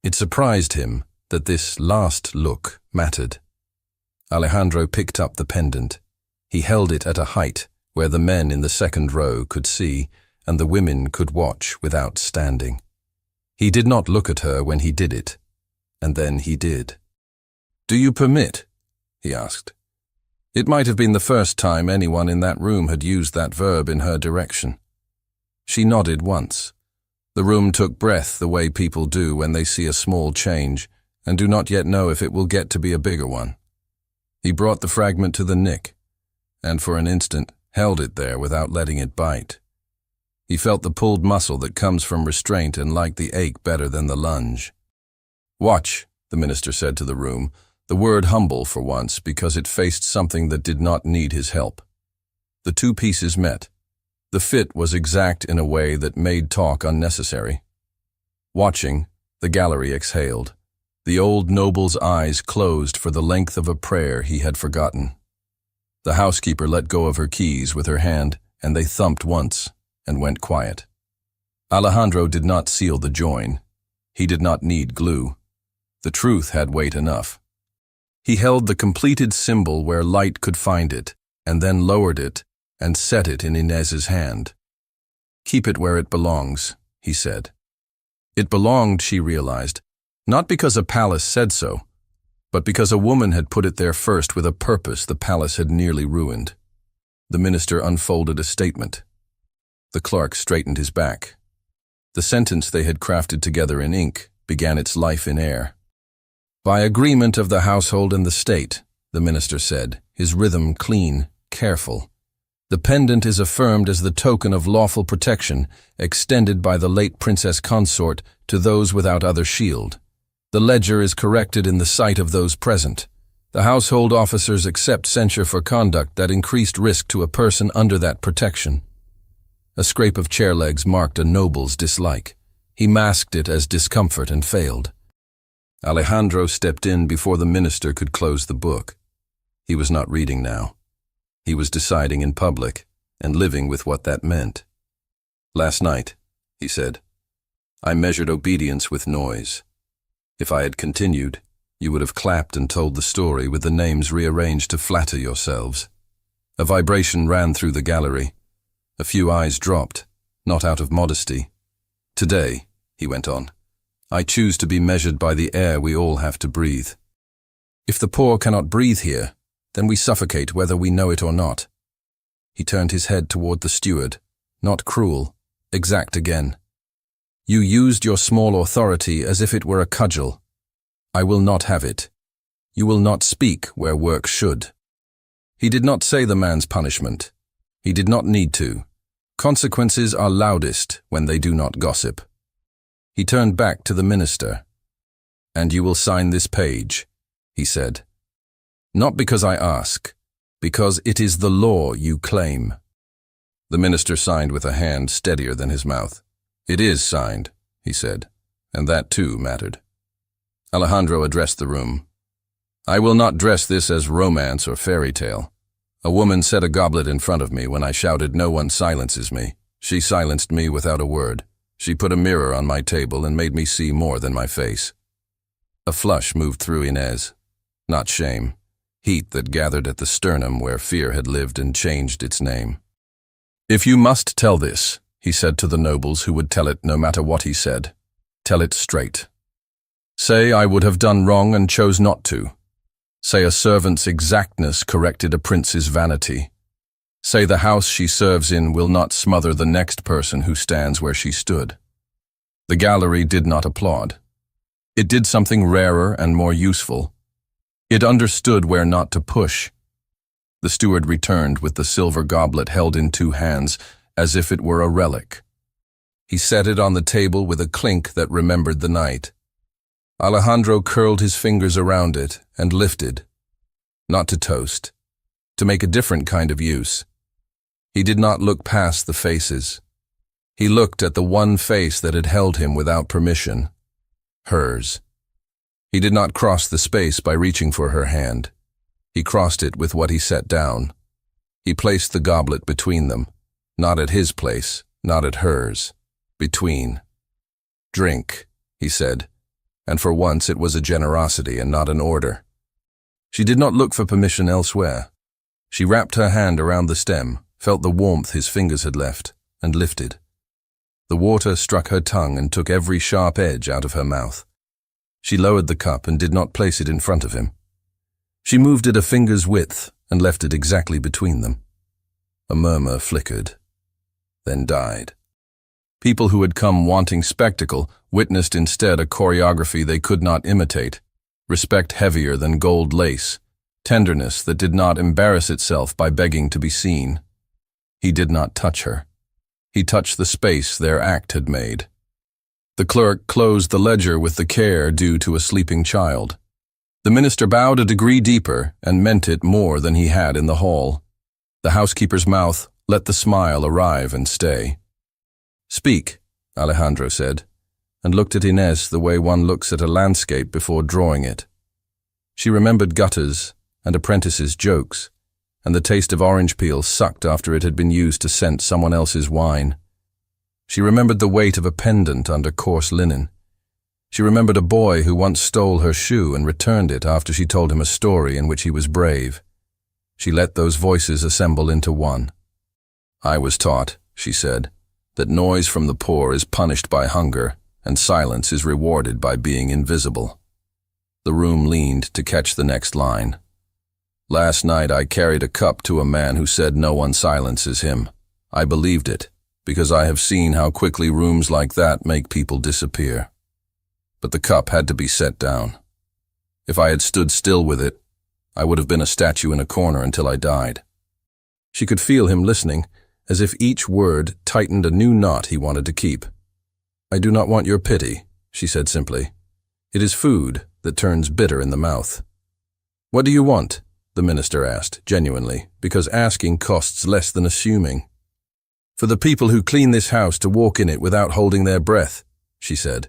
It surprised him that this last look mattered. Alejandro picked up the pendant. He held it at a height where the men in the second row could see and the women could watch without standing. He did not look at her when he did it, and then he did. "Do you permit?" he asked. It might have been the first time anyone in that room had used that verb in her direction. She nodded once. The room took breath the way people do when they see a small change and do not yet know if it will get to be a bigger one. He brought the fragment to the nick, and for an instant held it there without letting it bite. He felt the pulled muscle that comes from restraint and liked the ache better than the lunge. "Watch," the minister said to the room, the word humble for once because it faced something that did not need his help. The two pieces met. The fit was exact in a way that made talk unnecessary. Watching, the gallery exhaled. The old noble's eyes closed for the length of a prayer he had forgotten. The housekeeper let go of her keys with her hand, and they thumped once and went quiet. Alejandro did not seal the join. He did not need glue. The truth had weight enough. He held the completed symbol where light could find it, and then lowered it and set it in Inez's hand. "Keep it where it belongs," he said. It belonged, she realized, not because a palace said so, but because a woman had put it there first with a purpose the palace had nearly ruined. The minister unfolded a statement. The clerk straightened his back. The sentence they had crafted together in ink began its life in air. "By agreement of the household and the state," the minister said, his rhythm clean, careful. "The pendant is affirmed as the token of lawful protection extended by the late princess consort to those without other shield. The ledger is corrected in the sight of those present. The household officers accept censure for conduct that increased risk to a person under that protection." A scrape of chair legs marked a noble's dislike. He masked it as discomfort and failed. Alejandro stepped in before the minister could close the book. He was not reading now. He was deciding in public and living with what that meant. "Last night," he said, "I measured obedience with noise. If I had continued, you would have clapped and told the story with the names rearranged to flatter yourselves." A vibration ran through the gallery. A few eyes dropped, not out of modesty. "Today," he went on, "I choose to be measured by the air we all have to breathe. If the poor cannot breathe here, then we suffocate whether we know it or not." He turned his head toward the steward, not cruel, exact again. "You used your small authority as if it were a cudgel. I will not have it. You will not speak where work should." He did not say the man's punishment. He did not need to. Consequences are loudest when they do not gossip. He turned back to the minister. "And you will sign this page," he said. "Not because I ask, because it is the law you claim." The minister signed with a hand steadier than his mouth. "It is signed," he said, and that too mattered. Alejandro addressed the room. "I will not dress this as romance or fairy tale. A woman set a goblet in front of me when I shouted, 'No one silences me.' She silenced me without a word. She put a mirror on my table and made me see more than my face." A flush moved through Inez. Not shame. Heat that gathered at the sternum where fear had lived and changed its name. "If you must tell this," he said to the nobles who would tell it no matter what he said, "tell it straight. Say I would have done wrong and chose not to. Say a servant's exactness corrected a prince's vanity. Say the house she serves in will not smother the next person who stands where she stood." The gallery did not applaud. It did something rarer and more useful. It understood where not to push. The steward returned with the silver goblet held in two hands, as if it were a relic. He set it on the table with a clink that remembered the night. Alejandro curled his fingers around it and lifted, not to toast, to make a different kind of use. He did not look past the faces. He looked at the one face that had held him without permission, hers. He did not cross the space by reaching for her hand. He crossed it with what he set down. He placed the goblet between them, not at his place, not at hers, between. "Drink," he said, and for once it was a generosity and not an order. She did not look for permission elsewhere. She wrapped her hand around the stem, felt the warmth his fingers had left, and lifted. The water struck her tongue and took every sharp edge out of her mouth. She lowered the cup and did not place it in front of him. She moved it a finger's width and left it exactly between them. A murmur flickered, then died. People who had come wanting spectacle witnessed instead a choreography they could not imitate, respect heavier than gold lace, tenderness that did not embarrass itself by begging to be seen. He did not touch her. He touched the space their act had made. The clerk closed the ledger with the care due to a sleeping child. The minister bowed a degree deeper and meant it more than he had in the hall. The housekeeper's mouth let the smile arrive and stay. "Speak," Alejandro said, and looked at Inez the way one looks at a landscape before drawing it. She remembered gutters and apprentices' jokes, and the taste of orange peel sucked after it had been used to scent someone else's wine. She remembered the weight of a pendant under coarse linen. She remembered a boy who once stole her shoe and returned it after she told him a story in which he was brave. She let those voices assemble into one. "I was taught," she said, "that noise from the poor is punished by hunger, and silence is rewarded by being invisible." The room leaned to catch the next line. "Last night I carried a cup to a man who said no one silences him. I believed it. because I have seen how quickly rooms like that make people disappear. But the cup had to be set down. If I had stood still with it, I would have been a statue in a corner until I died. She could feel him listening, as if each word tightened a new knot he wanted to keep. "I do not want your pity," she said simply. "It is food that turns bitter in the mouth." "What do you want?" the minister asked, genuinely, because asking costs less than assuming. "For the people who clean this house to walk in it without holding their breath," she said.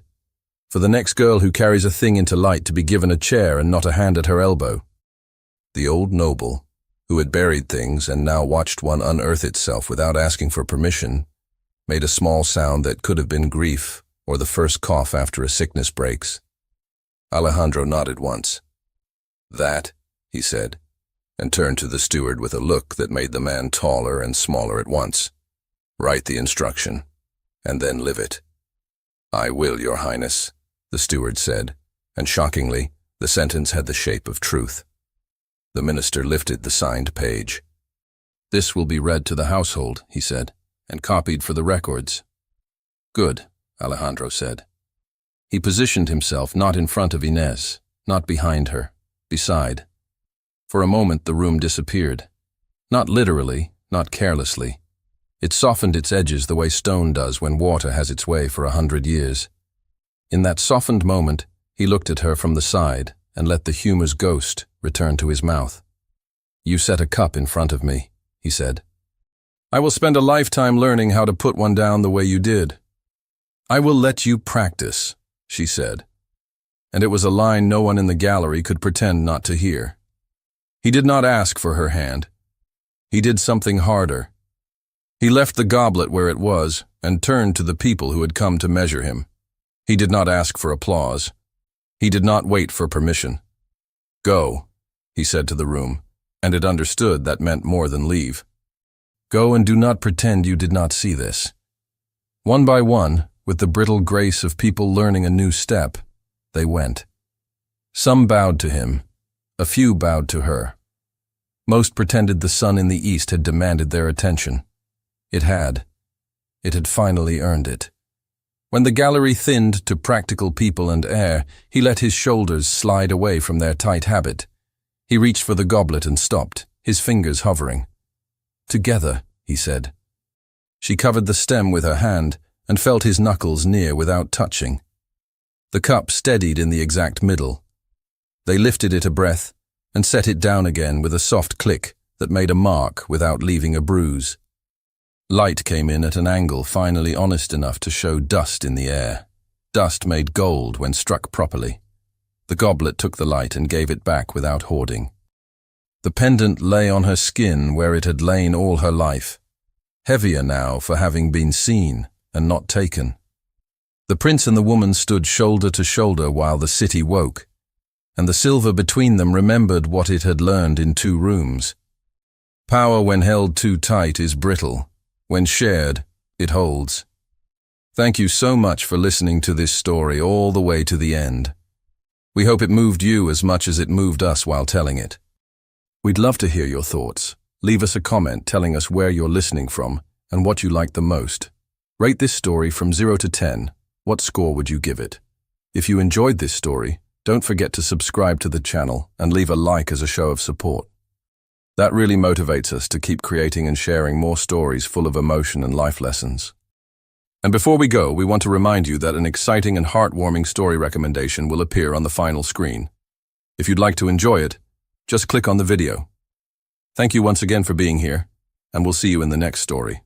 "For the next girl who carries a thing into light to be given a chair and not a hand at her elbow." The old noble, who had buried things and now watched one unearth itself without asking for permission, made a small sound that could have been grief or the first cough after a sickness breaks. Alejandro nodded once. "That," he said, and turned to the steward with a look that made the man taller and smaller at once. "Write the instruction, and then live it." "I will, Your Highness," the steward said, and shockingly, the sentence had the shape of truth. The minister lifted the signed page. "This will be read to the household," he said, "and copied for the records." "Good," Alejandro said. He positioned himself not in front of Inez, not behind her, beside. For a moment the room disappeared. Not literally, not carelessly. It softened its edges the way stone does when water has its way for 100 years. In that softened moment, he looked at her from the side and let the humor's ghost return to his mouth. "You set a cup in front of me," he said. "I will spend a lifetime learning how to put one down the way you did." "I will let you practice," she said. And it was a line no one in the gallery could pretend not to hear. He did not ask for her hand. He did something harder. He left the goblet where it was and turned to the people who had come to measure him. He did not ask for applause. He did not wait for permission. "Go," he said to the room, and it understood that meant more than leave. "Go and do not pretend you did not see this." One by one, with the brittle grace of people learning a new step, they went. Some bowed to him. A few bowed to her. Most pretended the sun in the east had demanded their attention. It had. It had finally earned it. When the gallery thinned to practical people and air, he let his shoulders slide away from their tight habit. He reached for the goblet and stopped, his fingers hovering. "Together," he said. She covered the stem with her hand and felt his knuckles near without touching. The cup steadied in the exact middle. They lifted it a breath and set it down again with a soft click that made a mark without leaving a bruise. Light came in at an angle finally honest enough to show dust in the air. Dust made gold when struck properly. The goblet took the light and gave it back without hoarding. The pendant lay on her skin where it had lain all her life, heavier now for having been seen and not taken. The prince and the woman stood shoulder to shoulder while the city woke, and the silver between them remembered what it had learned in 2 rooms. Power when held too tight is brittle. When shared, it holds. Thank you so much for listening to this story all the way to the end. We hope it moved you as much as it moved us while telling it. We'd love to hear your thoughts. Leave us a comment telling us where you're listening from and what you liked the most. Rate this story from 0 to 10. What score would you give it? If you enjoyed this story, don't forget to subscribe to the channel and leave a like as a show of support. That really motivates us to keep creating and sharing more stories full of emotion and life lessons. And before we go, we want to remind you that an exciting and heartwarming story recommendation will appear on the final screen. If you'd like to enjoy it, just click on the video. Thank you once again for being here, and we'll see you in the next story.